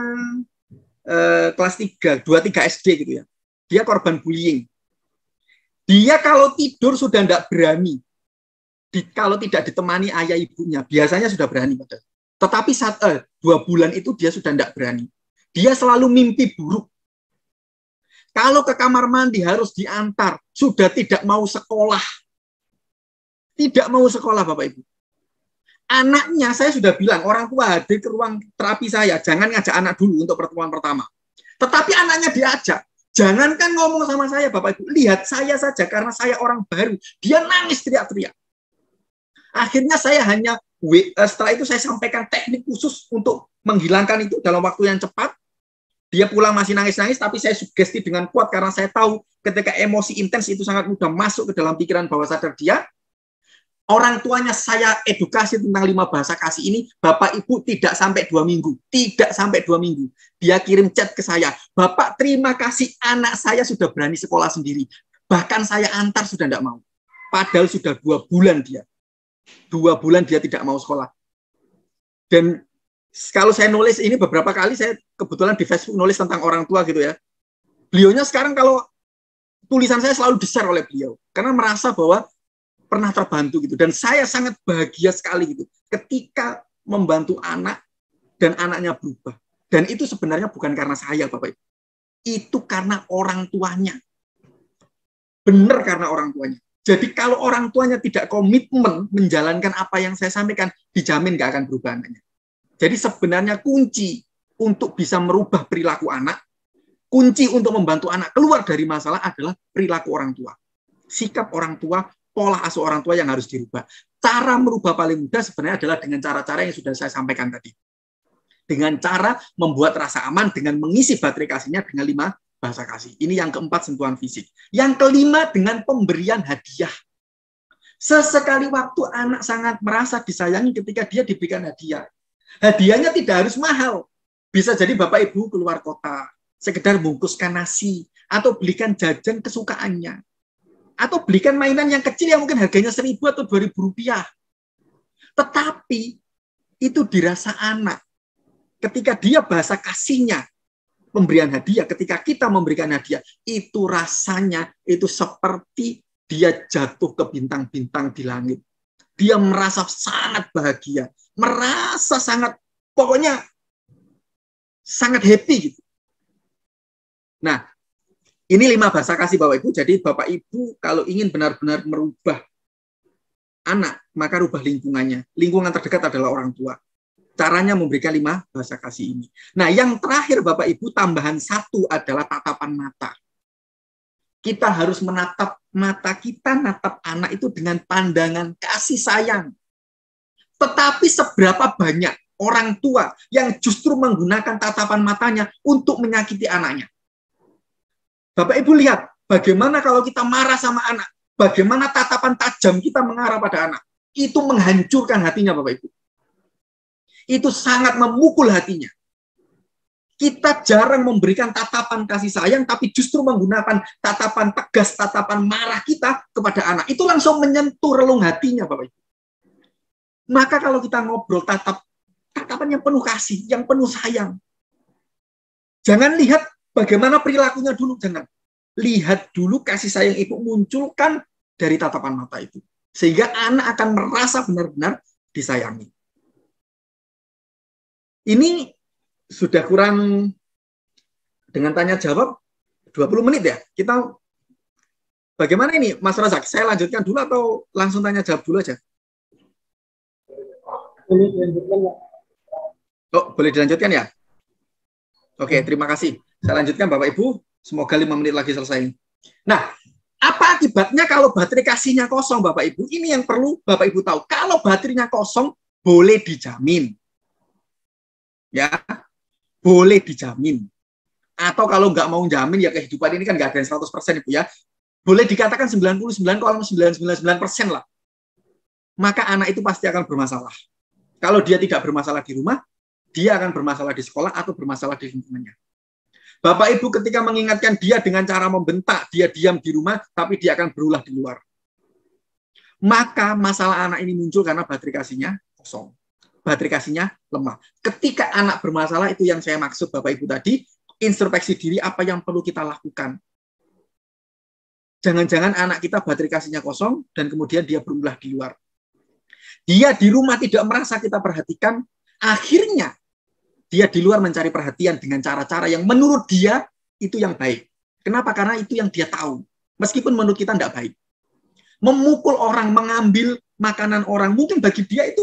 kelas 3, 2-3 SD gitu ya. Dia korban bullying. Dia kalau tidur sudah tidak berani. Kalau tidak ditemani ayah ibunya, biasanya sudah berani. Tetapi 2 bulan itu dia sudah tidak berani. Dia selalu mimpi buruk. Kalau ke kamar mandi harus diantar, sudah tidak mau sekolah. Tidak mau sekolah, Bapak Ibu. Anaknya, saya sudah bilang, orang tua hadir ke ruang terapi saya, jangan ngajak anak dulu untuk pertemuan pertama. Tetapi anaknya diajak. Jangankan ngomong sama saya, Bapak Ibu. Lihat saya saja, karena saya orang baru. Dia nangis teriak-teriak. Akhirnya saya hanya, setelah itu saya sampaikan teknik khusus untuk menghilangkan itu dalam waktu yang cepat. Dia pulang masih nangis-nangis, tapi saya sugesti dengan kuat karena saya tahu ketika emosi intens itu sangat mudah masuk ke dalam pikiran bawah sadar dia. Orang tuanya saya edukasi tentang 5 bahasa kasih ini, Bapak Ibu tidak sampai 2 minggu. Tidak sampai 2 minggu. Dia kirim chat ke saya, Bapak terima kasih anak saya sudah berani sekolah sendiri. Bahkan saya antar sudah tidak mau. Padahal sudah 2 bulan dia. 2 bulan dia tidak mau sekolah. Dan kalau saya nulis ini beberapa kali, saya kebetulan di Facebook nulis tentang orang tua gitu ya. Beliaunya sekarang kalau tulisan saya selalu di-share oleh beliau. Karena merasa bahwa pernah terbantu gitu. Dan saya sangat bahagia sekali gitu. Ketika membantu anak dan anaknya berubah. Dan itu sebenarnya bukan karena saya, Bapak Ibu. Itu karena orang tuanya. Benar karena orang tuanya. Jadi kalau orang tuanya tidak komitmen menjalankan apa yang saya sampaikan, dijamin nggak akan berubah anaknya. Jadi sebenarnya kunci untuk bisa merubah perilaku anak, kunci untuk membantu anak keluar dari masalah adalah perilaku orang tua. Sikap orang tua, pola asuh orang tua yang harus dirubah. Cara merubah paling mudah sebenarnya adalah dengan cara-cara yang sudah saya sampaikan tadi. Dengan cara membuat rasa aman, dengan mengisi baterai kasihnya dengan 5 bahasa kasih. Ini yang keempat, sentuhan fisik. Yang kelima, dengan pemberian hadiah. Sesekali waktu anak sangat merasa disayangi ketika dia diberikan hadiah. Hadiahnya tidak harus mahal. Bisa jadi Bapak Ibu keluar kota, sekedar bungkuskan nasi, atau belikan jajan kesukaannya. Atau belikan mainan yang kecil yang mungkin harganya 1.000 atau 2.000 rupiah. Tetapi itu dirasa anak. Ketika dia bahasa kasihnya, pemberian hadiah, ketika kita memberikan hadiah, itu rasanya itu seperti dia jatuh ke bintang-bintang di langit. Dia merasa sangat bahagia, merasa sangat, pokoknya sangat happy gitu. Nah, ini 5 bahasa kasih Bapak Ibu. Jadi Bapak Ibu kalau ingin benar-benar merubah anak, maka rubah lingkungannya. Lingkungan terdekat adalah orang tua. Caranya memberikan 5 bahasa kasih ini. Nah, yang terakhir Bapak Ibu, tambahan 1 adalah tatapan mata. Kita harus menatap mata kita, natap anak itu dengan pandangan kasih sayang. Tetapi seberapa banyak orang tua yang justru menggunakan tatapan matanya untuk menyakiti anaknya. Bapak Ibu lihat, bagaimana kalau kita marah sama anak, bagaimana tatapan tajam kita mengarah pada anak. Itu menghancurkan hatinya Bapak Ibu. itu sangat memukul hatinya. Kita jarang memberikan tatapan kasih sayang, tapi justru menggunakan tatapan tegas, tatapan marah kita kepada anak. Itu langsung menyentuh relung hatinya, Bapak Ibu. Maka kalau kita ngobrol tatapan yang penuh kasih, yang penuh sayang. Jangan lihat bagaimana perilakunya dulu, jangan. Lihat dulu kasih sayang ibu munculkan dari tatapan mata itu. Sehingga anak akan merasa benar-benar disayangi. Ini sudah kurang dengan tanya jawab 20 menit ya. Kita bagaimana ini Mas Razak? Saya lanjutkan dulu atau langsung tanya jawab dulu aja? Oh, boleh dilanjutkan ya? Oke, terima kasih. Saya lanjutkan Bapak Ibu. Semoga 5 menit lagi selesai. Nah, apa akibatnya kalau baterai kasihnya kosong Bapak Ibu? Ini yang perlu Bapak Ibu tahu. Kalau baterainya kosong, boleh dijamin. Ya, boleh dijamin. Atau kalau nggak mau jamin, ya kehidupan ini kan nggak ada yang 100% Ibu ya. Boleh dikatakan 99,999% lah. Maka anak itu pasti akan bermasalah. Kalau dia tidak bermasalah di rumah, dia akan bermasalah di sekolah atau bermasalah di lingkungannya. Bapak Ibu ketika mengingatkan dia dengan cara membentak, dia diam di rumah, tapi dia akan berulah di luar. Maka masalah anak ini muncul karena baterai kasihnya kosong. Baterai kasihnya lemah. Ketika anak bermasalah, itu yang saya maksud Bapak Ibu tadi, introspeksi diri apa yang perlu kita lakukan. Jangan-jangan anak kita baterai kasihnya kosong, dan kemudian dia berulah di luar. Dia di rumah tidak merasa kita perhatikan, akhirnya dia di luar mencari perhatian dengan cara-cara yang menurut dia itu yang baik. Kenapa? Karena itu yang dia tahu. Meskipun menurut kita tidak baik. Memukul orang, mengambil makanan orang, mungkin bagi dia itu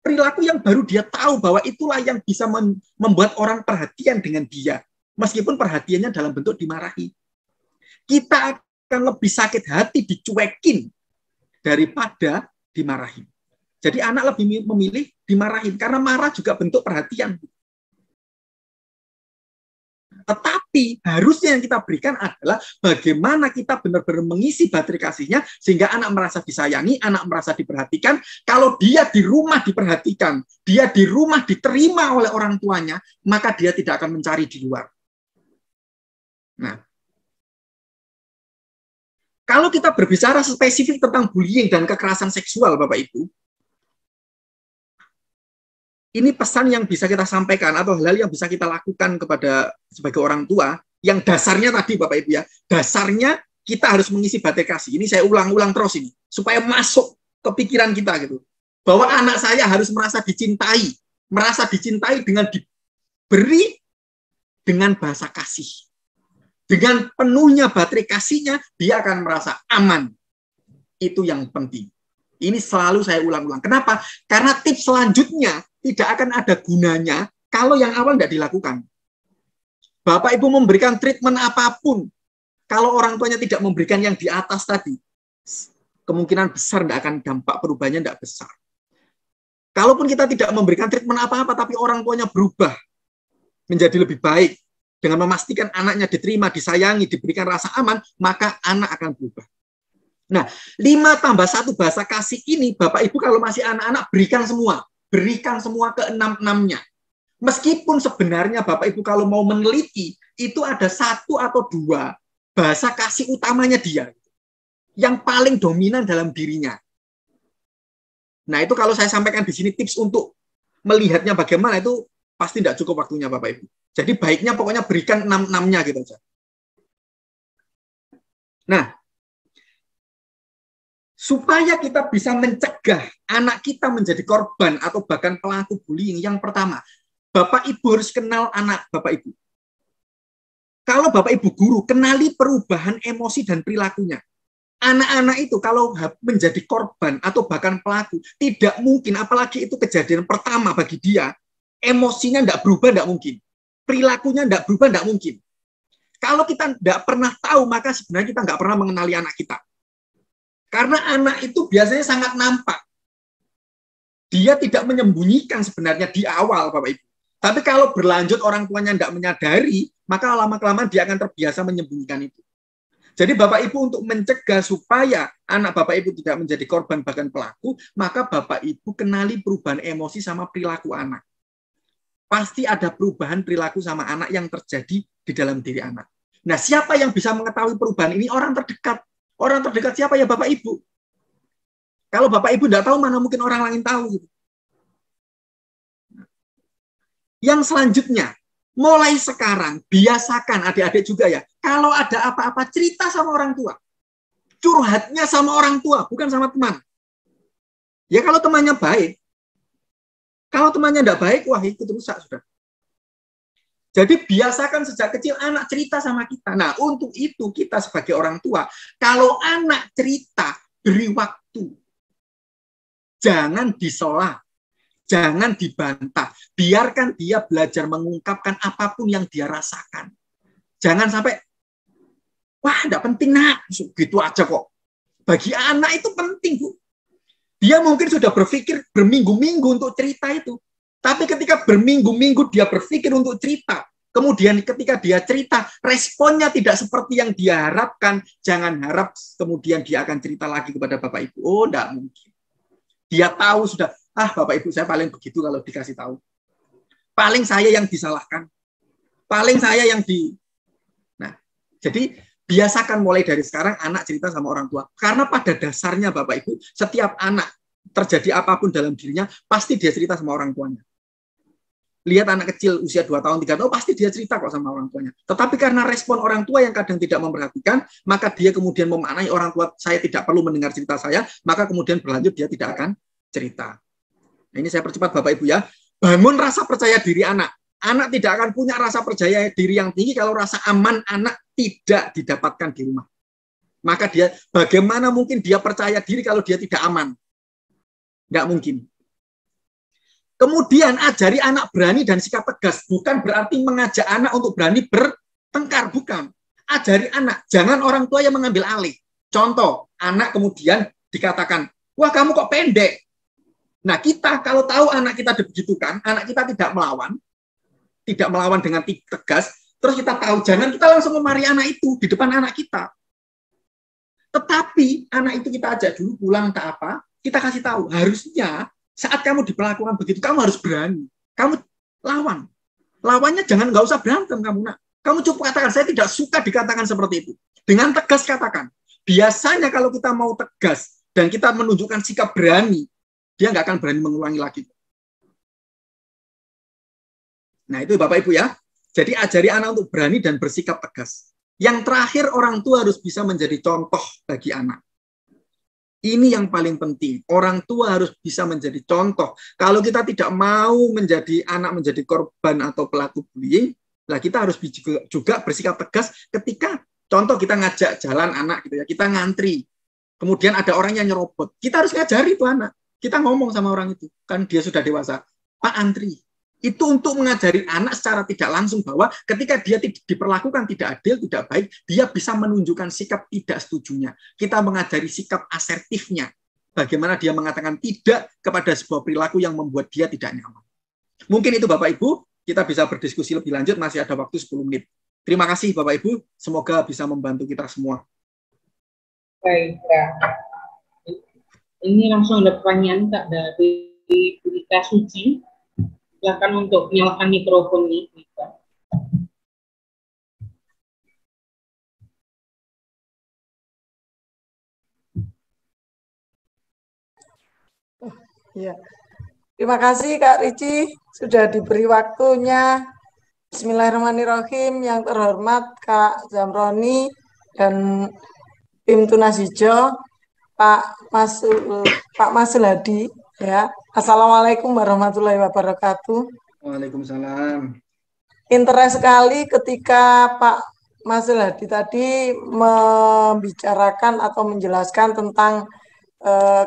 perilaku yang baru dia tahu bahwa itulah yang bisa membuat orang perhatian dengan dia. Meskipun perhatiannya dalam bentuk dimarahi. Kita akan lebih sakit hati dicuekin daripada dimarahi. Jadi anak lebih memilih dimarahin karena marah juga bentuk perhatian. Tetapi harusnya yang kita berikan adalah bagaimana kita benar-benar mengisi baterai kasihnya sehingga anak merasa disayangi, anak merasa diperhatikan. Kalau dia di rumah diperhatikan, dia di rumah diterima oleh orang tuanya, maka dia tidak akan mencari di luar. Nah, kalau kita berbicara spesifik tentang bullying dan kekerasan seksual, Bapak Ibu, ini pesan yang bisa kita sampaikan atau hal-hal yang bisa kita lakukan kepada sebagai orang tua, yang dasarnya tadi Bapak Ibu ya, dasarnya kita harus mengisi baterai kasih. Ini saya ulang-ulang terus ini, supaya masuk ke pikiran kita gitu. Bahwa anak saya harus merasa dicintai dengan diberi dengan bahasa kasih. Dengan penuhnya baterai kasihnya, dia akan merasa aman. Itu yang penting. Ini selalu saya ulang-ulang. Kenapa? Karena tips selanjutnya tidak akan ada gunanya kalau yang awal tidak dilakukan. Bapak Ibu memberikan treatment apapun, kalau orang tuanya tidak memberikan yang di atas tadi, kemungkinan besar tidak akan dampak perubahannya tidak besar. Kalaupun kita tidak memberikan treatment apa-apa, tapi orang tuanya berubah menjadi lebih baik, dengan memastikan anaknya diterima, disayangi, diberikan rasa aman, maka anak akan berubah. Nah, 5+1 bahasa kasih ini, Bapak Ibu kalau masih anak-anak, berikan semua ke 6-6-nya. Meskipun sebenarnya Bapak Ibu kalau mau meneliti, itu ada 1 atau 2 bahasa kasih utamanya dia, yang paling dominan dalam dirinya. Nah, itu kalau saya sampaikan di sini tips untuk melihatnya bagaimana, itu pasti tidak cukup waktunya Bapak Ibu. Jadi baiknya pokoknya berikan 6-6-nya gitu aja. Nah, supaya kita bisa mencegah anak kita menjadi korban atau bahkan pelaku bullying, yang pertama, Bapak Ibu harus kenal anak Bapak Ibu. Kalau Bapak Ibu guru, kenali perubahan emosi dan perilakunya. Anak-anak itu kalau menjadi korban atau bahkan pelaku, tidak mungkin, apalagi itu kejadian pertama bagi dia, emosinya tidak berubah, tidak mungkin. Perilakunya tidak berubah, tidak mungkin. Kalau kita tidak pernah tahu, maka sebenarnya kita nggak pernah mengenali anak kita. Karena anak itu biasanya sangat nampak. Dia tidak menyembunyikan sebenarnya di awal, Bapak Ibu. Tapi kalau berlanjut orang tuanya tidak menyadari, maka lama-kelamaan dia akan terbiasa menyembunyikan itu. Jadi Bapak Ibu untuk mencegah supaya anak Bapak Ibu tidak menjadi korban bahkan pelaku, maka Bapak Ibu kenali perubahan emosi sama perilaku anak. pasti ada perubahan perilaku sama anak yang terjadi di dalam diri anak. Nah, siapa yang bisa mengetahui perubahan ini? Orang terdekat. Orang terdekat siapa? Ya Bapak Ibu. Kalau Bapak Ibu tidak tahu, mana mungkin orang lain tahu. Gitu. Yang selanjutnya, mulai sekarang, biasakan adik-adik juga ya, kalau ada apa-apa cerita sama orang tua. Curhatnya sama orang tua, bukan sama teman. Ya kalau temannya baik. Kalau temannya tidak baik, wah ikut rusak sudah. Jadi biasakan sejak kecil anak cerita sama kita. Nah, untuk itu kita sebagai orang tua, kalau anak cerita, beri waktu. Jangan disela, jangan dibantah. Biarkan dia belajar mengungkapkan apapun yang dia rasakan. Jangan sampai, wah, tidak penting nak, gitu aja kok. Bagi anak itu penting, Bu. Dia mungkin sudah berpikir berminggu-minggu untuk cerita itu. Tapi ketika berminggu-minggu dia berpikir untuk cerita, kemudian ketika dia cerita, responnya tidak seperti yang dia harapkan, jangan harap kemudian dia akan cerita lagi kepada Bapak Ibu. Oh, tidak mungkin. Dia tahu sudah, Bapak Ibu saya paling begitu kalau dikasih tahu. Paling saya yang disalahkan. Paling saya yang di... Nah, jadi biasakan mulai dari sekarang anak cerita sama orang tua. Karena pada dasarnya Bapak Ibu, setiap anak terjadi apapun dalam dirinya, pasti dia cerita sama orang tuanya. Lihat anak kecil usia 2 tahun, 3 tahun, pasti dia cerita kok sama orang tuanya. Tetapi karena respon orang tua yang kadang tidak memperhatikan, maka dia kemudian memaknai orang tua saya tidak perlu mendengar cerita saya, maka kemudian berlanjut dia tidak akan cerita. Nah, ini saya percepat Bapak Ibu ya. Bangun rasa percaya diri anak. Anak tidak akan punya rasa percaya diri yang tinggi kalau rasa aman anak tidak didapatkan di rumah. Maka dia, bagaimana mungkin dia percaya diri kalau dia tidak aman? Nggak mungkin. Kemudian ajari anak berani dan sikap tegas. Bukan berarti mengajak anak untuk berani bertengkar, bukan. Ajari anak, jangan orang tua yang mengambil alih. Contoh, anak kemudian dikatakan, wah kamu kok pendek. Nah kita kalau tahu anak kita dibegitukan, anak kita tidak melawan dengan tegas, terus kita tahu, jangan kita langsung memarahi anak itu di depan anak kita. Tetapi anak itu kita ajak dulu pulang tak apa, kita kasih tahu, harusnya saat kamu diperlakukan begitu, kamu harus berani. Kamu lawan. Lawannya nggak usah berantem kamu nak. Kamu cukup katakan, saya tidak suka dikatakan seperti itu. Dengan tegas katakan. Biasanya kalau kita mau tegas dan kita menunjukkan sikap berani, dia nggak akan berani mengulangi lagi. Nah itu Bapak Ibu ya. Jadi ajari anak untuk berani dan bersikap tegas. Yang terakhir, orang tua harus bisa menjadi contoh bagi anak. Ini yang paling penting. Orang tua harus bisa menjadi contoh. Kalau kita tidak mau menjadi anak menjadi korban atau pelaku bullying, lah kita harus juga bersikap tegas ketika contoh kita ngajak jalan anak gitu ya, kita ngantri. Kemudian ada orang yang nyerobot. Kita harus ngajari itu anak. Kita ngomong sama orang itu, kan dia sudah dewasa. Pak antri. Itu untuk mengajari anak secara tidak langsung bahwa ketika dia diperlakukan tidak adil, tidak baik, dia bisa menunjukkan sikap tidak setujunya. Kita mengajari sikap asertifnya. Bagaimana dia mengatakan tidak kepada sebuah perilaku yang membuat dia tidak nyaman. Mungkin itu Bapak Ibu, kita bisa berdiskusi lebih lanjut, masih ada waktu 10 menit. Terima kasih Bapak Ibu, semoga bisa membantu kita semua. Baik, ya. Ini langsung ada pertanyaan Kak dari Rita Suci. Silakan untuk menyalakan mikrofon nih. Ya. Terima kasih Kak Ricci sudah diberi waktunya. Bismillahirrahmanirrahim. Yang terhormat Kak Zamroni dan tim Tunas Hijau, Pak Masul Hadi. Ya. Assalamualaikum warahmatullahi wabarakatuh. Waalaikumsalam. Interest sekali ketika Pak Masul Hadi tadi membicarakan atau menjelaskan tentang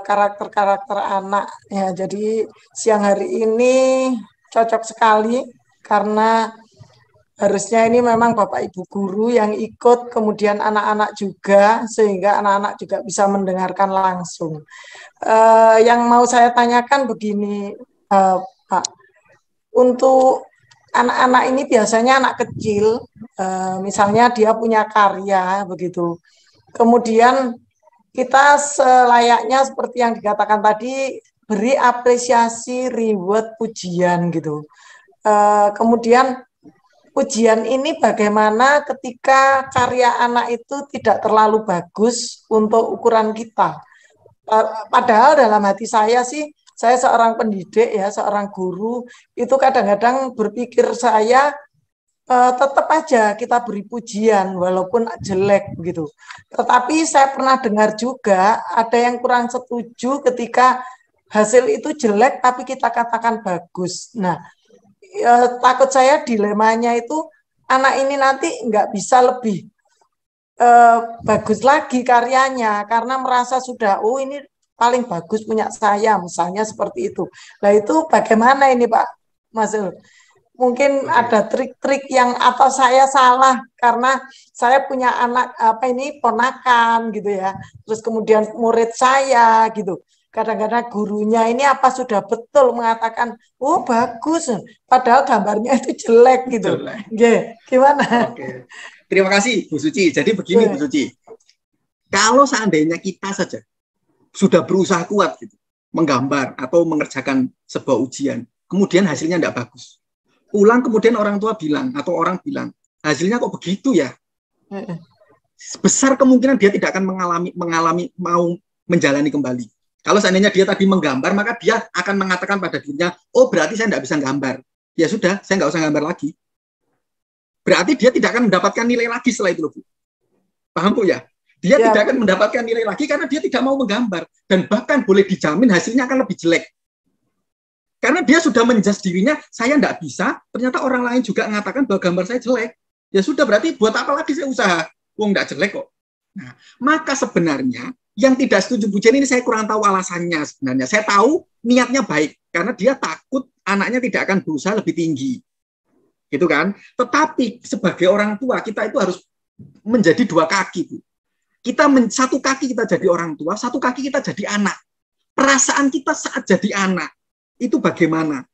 karakter-karakter anak. Ya, jadi siang hari ini cocok sekali karena harusnya ini memang Bapak Ibu guru yang ikut, kemudian anak-anak juga, sehingga anak-anak juga bisa mendengarkan langsung. Yang mau saya tanyakan begini, Pak, untuk anak-anak ini biasanya anak kecil, misalnya dia punya karya begitu. Kemudian kita selayaknya seperti yang dikatakan tadi, beri apresiasi, reward, pujian gitu. Kemudian ujian ini bagaimana ketika karya anak itu tidak terlalu bagus untuk ukuran kita. Padahal dalam hati saya sih, saya seorang pendidik ya, seorang guru, itu kadang-kadang berpikir saya tetap aja kita beri pujian walaupun jelek begitu. Tetapi saya pernah dengar juga ada yang kurang setuju ketika hasil itu jelek tapi kita katakan bagus. Nah, takut saya dilemanya itu anak ini nanti nggak bisa lebih bagus lagi karyanya karena merasa sudah ini paling bagus punya saya misalnya seperti itu. Nah itu bagaimana ini Pak Mazul? Mungkin ada trik-trik yang atau saya salah karena saya punya anak ponakan gitu ya. Terus kemudian murid saya gitu. Kadang-kadang gurunya ini apa sudah betul mengatakan, oh bagus, padahal gambarnya itu jelek gitu. Jelek. Gimana? Oke. Terima kasih Bu Suci. Jadi begini Bu Suci, kalau seandainya kita saja sudah berusaha kuat gitu, menggambar atau mengerjakan sebuah ujian, kemudian hasilnya tidak bagus, pulang kemudian orang tua bilang atau orang bilang hasilnya kok begitu ya, besar kemungkinan dia tidak akan mengalami mau menjalani kembali. Kalau seandainya dia tadi menggambar, maka dia akan mengatakan pada dirinya, oh berarti saya tidak bisa gambar. Ya sudah, saya nggak usah gambar lagi. Berarti dia tidak akan mendapatkan nilai lagi setelah itu, Bu. Paham Bu ya? Dia tidak akan mendapatkan nilai lagi karena dia tidak mau menggambar. Dan bahkan boleh dijamin hasilnya akan lebih jelek. Karena dia sudah menjudge dirinya, saya tidak bisa, ternyata orang lain juga mengatakan bahwa gambar saya jelek. Ya sudah, berarti buat apa lagi saya usaha? Wong tidak jelek kok. Nah, maka sebenarnya yang tidak setuju pujian ini saya kurang tahu alasannya sebenarnya. Saya tahu niatnya baik karena dia takut anaknya tidak akan berusaha lebih tinggi. Gitu kan? Tetapi sebagai orang tua kita itu harus menjadi dua kaki, Bu. Satu kaki kita jadi orang tua, satu kaki kita jadi anak. Perasaan kita saat jadi anak itu bagaimana?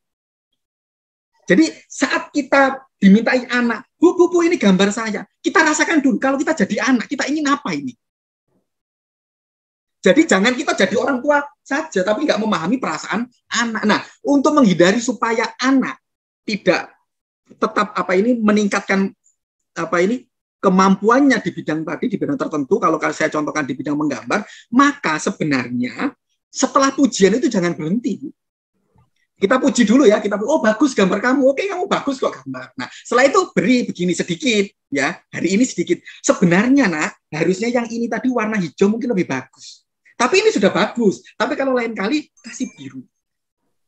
Jadi saat kita dimintai anak, Bu ini gambar saya. Kita rasakan dulu kalau kita jadi anak, kita ingin apa ini? Jadi jangan kita jadi orang tua saja, tapi nggak memahami perasaan anak. Nah, untuk menghindari supaya anak tidak tetap meningkatkan kemampuannya di bidang tadi, di bidang tertentu, kalau saya contohkan di bidang menggambar, maka sebenarnya setelah pujian itu jangan berhenti. Kita puji dulu ya, oh bagus gambar kamu, oke kamu bagus kok gambar. Nah, setelah itu beri begini sedikit, ya hari ini sedikit. Sebenarnya nak, harusnya yang ini tadi warna hijau mungkin lebih bagus. Tapi ini sudah bagus. Tapi kalau lain kali kasih biru.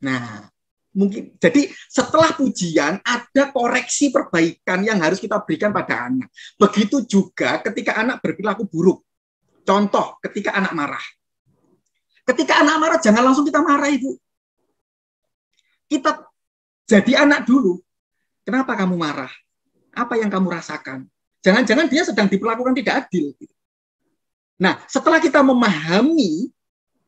Nah, mungkin jadi setelah pujian ada koreksi perbaikan yang harus kita berikan pada anak. Begitu juga ketika anak berperilaku buruk. Contoh, ketika anak marah. Ketika anak marah jangan langsung kita marah, Ibu. Kita jadi anak dulu. Kenapa kamu marah? Apa yang kamu rasakan? Jangan-jangan dia sedang diperlakukan tidak adil. Nah, setelah kita memahami,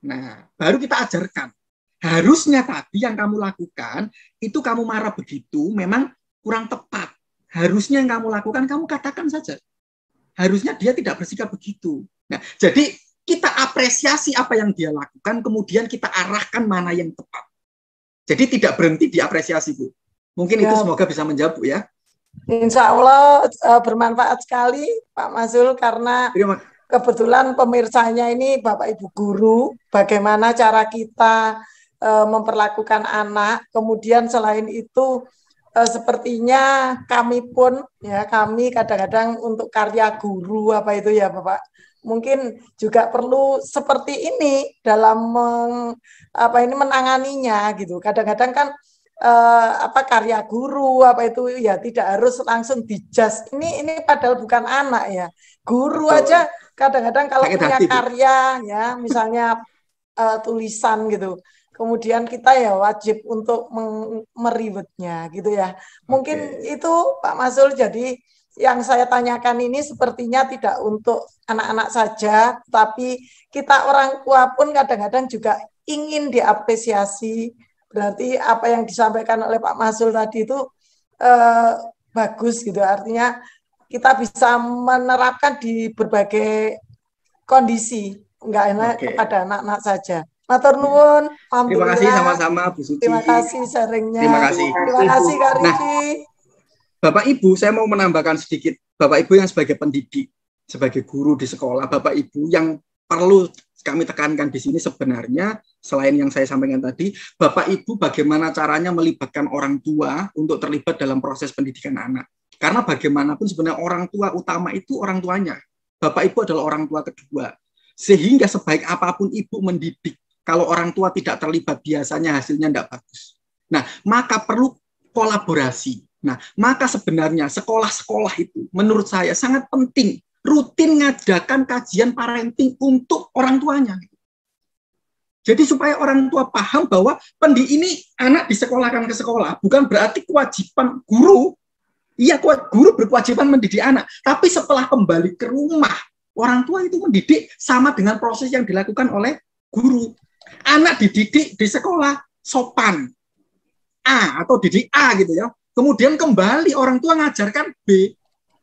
nah baru kita ajarkan. Harusnya tadi yang kamu lakukan, itu kamu marah begitu, memang kurang tepat. Harusnya yang kamu lakukan, kamu katakan saja. Harusnya dia tidak bersikap begitu. Nah, jadi kita apresiasi apa yang dia lakukan, kemudian kita arahkan mana yang tepat. Jadi tidak berhenti diapresiasi, Bu. Mungkin itu semoga bisa menjawab, Bu, ya. Insya Allah bermanfaat sekali, Pak Mazul, karena kebetulan pemirsanya ini Bapak Ibu guru, bagaimana cara kita memperlakukan anak. Kemudian selain itu sepertinya kami pun ya kami kadang-kadang untuk karya guru apa itu ya Bapak, mungkin juga perlu seperti ini dalam menanganinya gitu. Kadang-kadang kan karya guru apa itu ya tidak harus langsung dijudge. Ini padahal bukan anak ya. Guru aja kadang-kadang kalau punya karya ya misalnya tulisan gitu. Kemudian kita ya wajib untuk meriwetnya gitu ya. Mungkin itu Pak Mazul, jadi yang saya tanyakan ini sepertinya tidak untuk anak-anak saja, tapi kita orang tua pun kadang-kadang juga ingin diapresiasi. Berarti apa yang disampaikan oleh Pak Mazul tadi itu bagus gitu. Artinya kita bisa menerapkan di berbagai kondisi, enggak enak kepada anak-anak saja. Matur nuwun. Terima kasih Alhamdulillah. sama-sama Bu Suci. Terima kasih sharingnya. Terima kasih. Terima kasih Kak Nah, Riki. Bapak Ibu, saya mau menambahkan sedikit. Bapak Ibu yang sebagai pendidik, sebagai guru di sekolah, Bapak Ibu yang perlu kami tekankan di sini sebenarnya selain yang saya sampaikan tadi, Bapak Ibu bagaimana caranya melibatkan orang tua untuk terlibat dalam proses pendidikan anak. Karena bagaimanapun sebenarnya orang tua utama itu orang tuanya. Bapak Ibu adalah orang tua kedua. Sehingga sebaik apapun Ibu mendidik, kalau orang tua tidak terlibat biasanya hasilnya tidak bagus. Nah, maka perlu kolaborasi. Nah, maka sebenarnya sekolah-sekolah itu menurut saya sangat penting rutin ngadakan kajian parenting untuk orang tuanya. Jadi supaya orang tua paham bahwa ini anak disekolahkan ke sekolah, bukan berarti kewajiban guru. Iya, guru berkewajiban mendidik anak. Tapi setelah kembali ke rumah, orang tua itu mendidik sama dengan proses yang dilakukan oleh guru. Anak dididik di sekolah sopan A atau didik A gitu ya. Kemudian kembali orang tua ngajarkan B.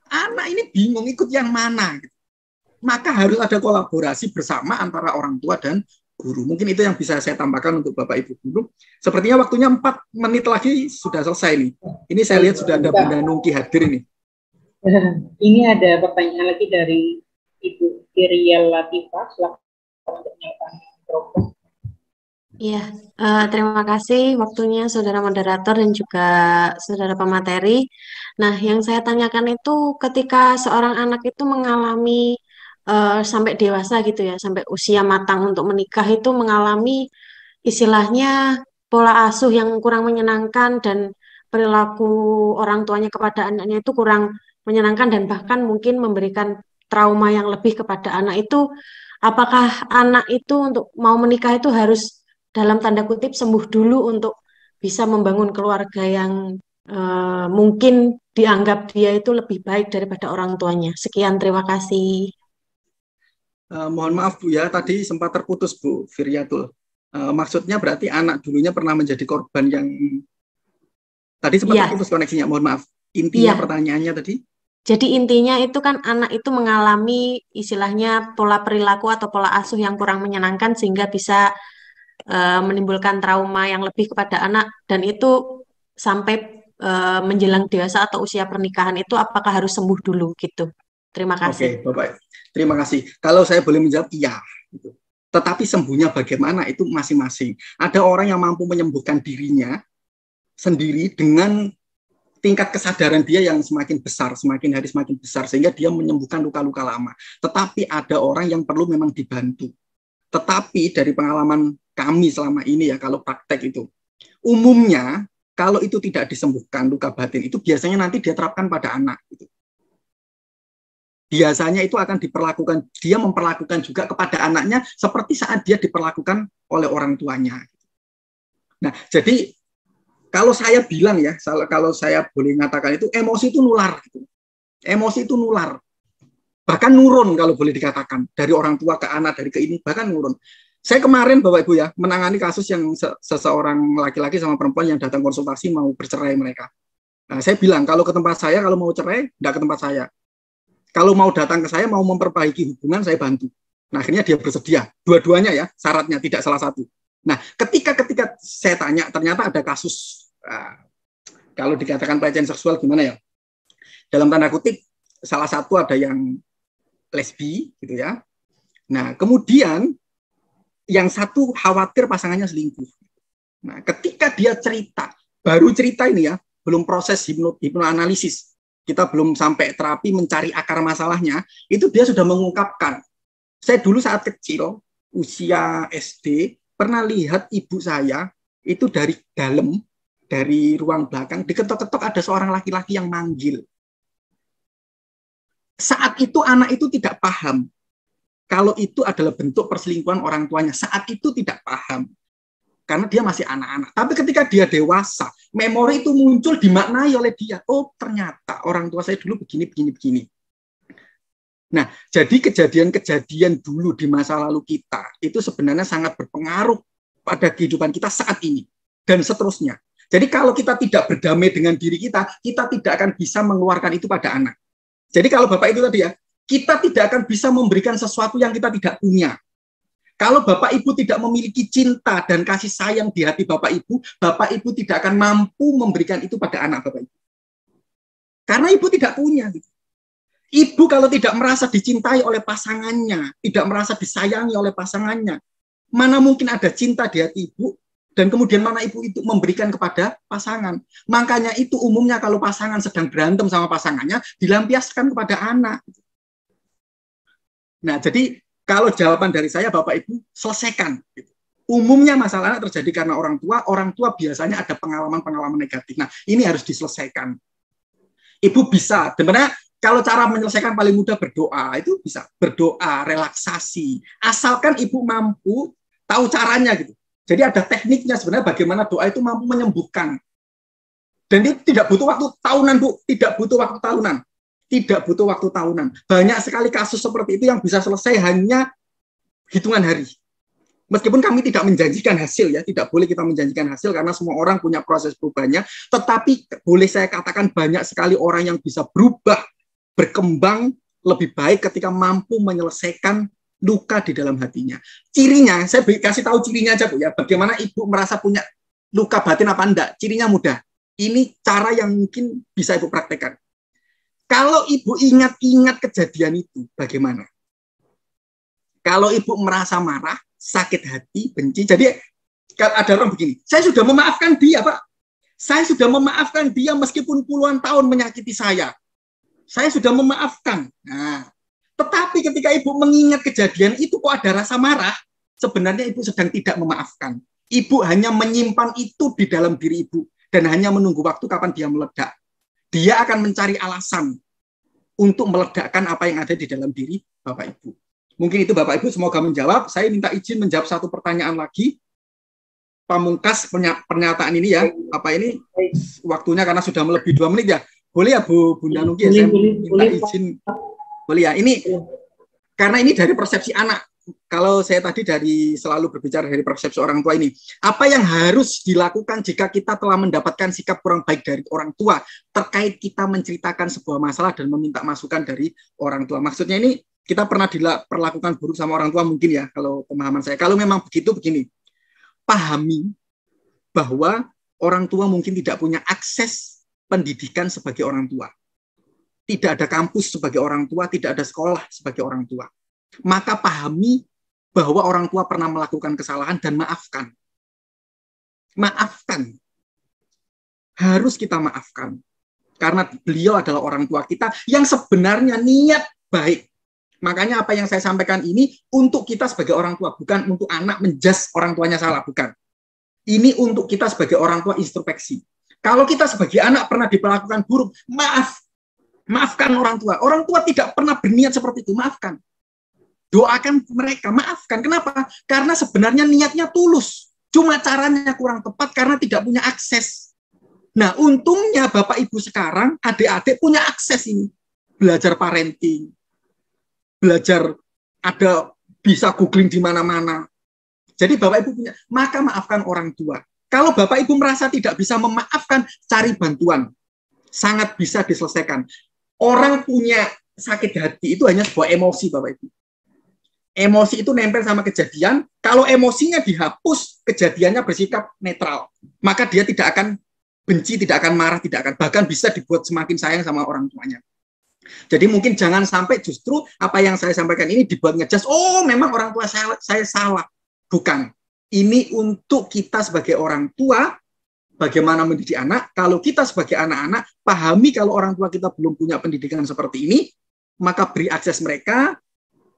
Anak ini bingung ikut yang mana. Maka harus ada kolaborasi bersama antara orang tua dan guru. Mungkin itu yang bisa saya tambahkan untuk Bapak Ibu guru. Sepertinya waktunya 4 menit lagi sudah selesai nih. Ini saya lihat sudah ada Bunda Nungki hadir ini. Ini ada pertanyaan lagi dari Ibu Iriel Latifah. Silakan untuk menyalakan mikrofon. Iya, terima kasih waktunya saudara moderator dan juga saudara pemateri. Nah, yang saya tanyakan itu ketika seorang anak itu mengalami sampai dewasa gitu ya, sampai usia matang untuk menikah itu mengalami istilahnya pola asuh yang kurang menyenangkan dan perilaku orang tuanya kepada anaknya itu kurang menyenangkan dan bahkan mungkin memberikan trauma yang lebih kepada anak itu, apakah anak itu untuk mau menikah itu harus dalam tanda kutip sembuh dulu untuk bisa membangun keluarga yang mungkin dianggap dia itu lebih baik daripada orang tuanya. Sekian, terima kasih. Mohon maaf Bu ya, tadi sempat terputus Bu Firyatul. Maksudnya berarti anak dulunya pernah menjadi korban yang tadi sempat terputus koneksinya, mohon maaf. Intinya pertanyaannya tadi? Jadi intinya itu kan anak itu mengalami istilahnya pola perilaku atau pola asuh yang kurang menyenangkan sehingga bisa menimbulkan trauma yang lebih kepada anak, dan itu sampai menjelang dewasa atau usia pernikahan itu apakah harus sembuh dulu gitu. Terima kasih. Oke, Bapak. Terima kasih. Kalau saya boleh menjawab, iya. Gitu. Tetapi sembuhnya bagaimana itu masing-masing. Ada orang yang mampu menyembuhkan dirinya sendiri dengan tingkat kesadaran dia yang semakin besar, semakin hari semakin besar, sehingga dia menyembuhkan luka-luka lama. Tetapi ada orang yang perlu memang dibantu. Tetapi dari pengalaman kami selama ini ya, kalau praktek itu, umumnya kalau itu tidak disembuhkan luka batin itu biasanya nanti dia terapkan pada anak. Gitu. Biasanya itu akan diperlakukan, dia memperlakukan juga kepada anaknya seperti saat dia diperlakukan oleh orang tuanya. Nah, jadi kalau saya bilang ya, kalau saya boleh mengatakan itu, emosi itu nular. Gitu. Emosi itu nular. Bahkan nurun kalau boleh dikatakan. Dari orang tua ke anak, dari ke ini, bahkan nurun. Saya kemarin Bapak Ibu ya, menangani kasus yang seseorang laki-laki sama perempuan yang datang konsultasi mau bercerai mereka. Nah, saya bilang, kalau ke tempat saya, kalau mau cerai, tidak ke tempat saya. Kalau mau datang ke saya, mau memperbaiki hubungan, saya bantu. Nah, akhirnya dia bersedia. Dua-duanya ya, syaratnya, tidak salah satu. Nah, ketika saya tanya, ternyata ada kasus, kalau dikatakan pelecehan seksual gimana ya? Dalam tanda kutip, salah satu ada yang lesbi, gitu ya. Nah, kemudian, yang satu khawatir pasangannya selingkuh. Nah, ketika dia cerita, baru cerita ini ya, belum proses hipnoanalisis, kita belum sampai terapi mencari akar masalahnya, itu dia sudah mengungkapkan. Saya dulu saat kecil, usia SD, pernah lihat ibu saya, itu dari dalam, dari ruang belakang, diketok-ketok ada seorang laki-laki yang manggil. Saat itu anak itu tidak paham, kalau itu adalah bentuk perselingkuhan orang tuanya. Saat itu tidak paham. Karena dia masih anak-anak. Tapi ketika dia dewasa, memori itu muncul, dimaknai oleh dia. Oh, ternyata orang tua saya dulu begini. Nah, jadi kejadian-kejadian dulu di masa lalu kita, itu sebenarnya sangat berpengaruh pada kehidupan kita saat ini. Dan seterusnya. Jadi kalau kita tidak berdamai dengan diri kita tidak akan bisa mengeluarkan itu pada anak. Jadi kalau Bapak itu tadi ya, kita tidak akan bisa memberikan sesuatu yang kita tidak punya. Kalau Bapak Ibu tidak memiliki cinta dan kasih sayang di hati Bapak Ibu tidak akan mampu memberikan itu pada anak Bapak Ibu. Karena Ibu tidak punya. Gitu. Ibu kalau tidak merasa dicintai oleh pasangannya, tidak merasa disayangi oleh pasangannya, mana mungkin ada cinta di hati Ibu, dan kemudian mana Ibu itu memberikan kepada pasangan. Makanya itu umumnya kalau pasangan sedang berantem sama pasangannya, dilampiaskan kepada anak. Nah, jadi kalau jawaban dari saya, Bapak Ibu, selesaikan. Umumnya masalah anak terjadi karena orang tua biasanya ada pengalaman-pengalaman negatif. Nah, ini harus diselesaikan. Ibu bisa, sebenarnya kalau cara menyelesaikan paling mudah berdoa, itu bisa berdoa, relaksasi. Asalkan Ibu mampu tahu caranya gitu. Jadi ada tekniknya sebenarnya bagaimana doa itu mampu menyembuhkan. Dan itu tidak butuh waktu tahunan, Bu. Tidak butuh waktu tahunan. Tidak butuh waktu tahunan. Banyak sekali kasus seperti itu yang bisa selesai hanya hitungan hari. Meskipun kami tidak menjanjikan hasil ya, tidak boleh kita menjanjikan hasil karena semua orang punya proses perubahannya, tetapi boleh saya katakan banyak sekali orang yang bisa berubah, berkembang lebih baik ketika mampu menyelesaikan luka di dalam hatinya. Cirinya, saya kasih tahu cirinya aja Bu ya, bagaimana Ibu merasa punya luka batin apa enggak, cirinya mudah. Ini cara yang mungkin bisa Ibu praktekkan. Kalau Ibu ingat-ingat kejadian itu, bagaimana? Kalau Ibu merasa marah, sakit hati, benci, jadi ada orang begini, saya sudah memaafkan dia Pak, saya sudah memaafkan dia meskipun puluhan tahun menyakiti saya sudah memaafkan. Nah, tetapi ketika Ibu mengingat kejadian itu kok ada rasa marah, sebenarnya Ibu sedang tidak memaafkan. Ibu hanya menyimpan itu di dalam diri Ibu dan hanya menunggu waktu kapan dia meledak. Dia akan mencari alasan untuk meledakkan apa yang ada di dalam diri Bapak Ibu. Mungkin itu Bapak Ibu semoga menjawab. Saya minta izin menjawab satu pertanyaan lagi. Pamungkas pernyataan ini ya. Apa ini waktunya karena sudah melebihi 2 menit ya. Boleh ya Bu Bunda Nuki, saya minta izin. Boleh ya. Ini karena ini dari persepsi anak. Kalau saya tadi selalu berbicara dari persepsi orang tua ini. Apa yang harus dilakukan jika kita telah mendapatkan sikap kurang baik dari orang tua terkait kita menceritakan sebuah masalah dan meminta masukan dari orang tua. Maksudnya ini kita pernah diperlakukan buruk sama orang tua mungkin ya, kalau pemahaman saya. Kalau memang begitu begini, pahami bahwa orang tua mungkin tidak punya akses pendidikan sebagai orang tua. Tidak ada kampus sebagai orang tua, tidak ada sekolah sebagai orang tua. Maka pahami bahwa orang tua pernah melakukan kesalahan dan maafkan. Maafkan. Harus kita maafkan. Karena beliau adalah orang tua kita yang sebenarnya niat baik. Makanya apa yang saya sampaikan ini untuk kita sebagai orang tua, bukan untuk anak menjas orang tuanya salah, bukan. Ini untuk kita sebagai orang tua introspeksi. Kalau kita sebagai anak pernah diperlakukan buruk, maafkan orang tua. Orang tua tidak pernah berniat seperti itu, maafkan. Doakan mereka, maafkan. Kenapa? Karena sebenarnya niatnya tulus. Cuma caranya kurang tepat karena tidak punya akses. Nah, untungnya Bapak Ibu sekarang, adik-adik punya akses ini. Belajar parenting. Belajar, bisa googling di mana-mana. Jadi Bapak Ibu punya, maka maafkan orang tua. Kalau Bapak Ibu merasa tidak bisa memaafkan, cari bantuan. Sangat bisa diselesaikan. Orang punya sakit hati itu hanya sebuah emosi Bapak Ibu. Emosi itu nempel sama kejadian, kalau emosinya dihapus, kejadiannya bersikap netral. Maka dia tidak akan benci, tidak akan marah, tidak akan, bahkan bisa dibuat semakin sayang sama orang tuanya. Jadi mungkin jangan sampai justru apa yang saya sampaikan ini dibuat ngejas, oh memang orang tua saya salah. Bukan. Ini untuk kita sebagai orang tua, bagaimana mendidik anak. Kalau kita sebagai anak-anak, pahami kalau orang tua kita belum punya pendidikan seperti ini, maka beri akses mereka.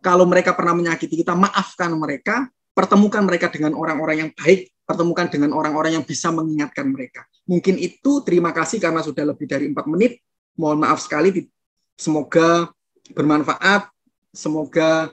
Kalau mereka pernah menyakiti kita, maafkan mereka, pertemukan mereka dengan orang-orang yang baik, pertemukan dengan orang-orang yang bisa mengingatkan mereka. Mungkin itu, terima kasih karena sudah lebih dari 4 menit. Mohon maaf sekali, semoga bermanfaat, semoga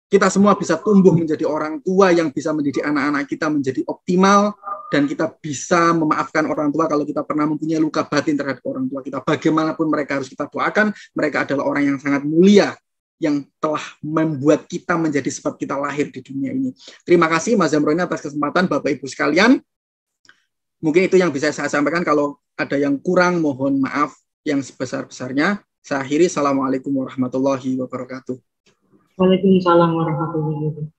kita semua bisa tumbuh menjadi orang tua yang bisa mendidik anak-anak kita menjadi optimal, dan kita bisa memaafkan orang tua kalau kita pernah mempunyai luka batin terhadap orang tua kita. Bagaimanapun mereka harus kita doakan, mereka adalah orang yang sangat mulia, yang telah membuat kita menjadi sebab kita lahir di dunia ini. Terima kasih Mas Zamroni atas kesempatan, Bapak Ibu sekalian. Mungkin itu yang bisa saya sampaikan. Kalau ada yang kurang, mohon maaf yang sebesar-besarnya. Saya akhiri. Assalamualaikum warahmatullahi wabarakatuh. Waalaikumsalam warahmatullahi wabarakatuh.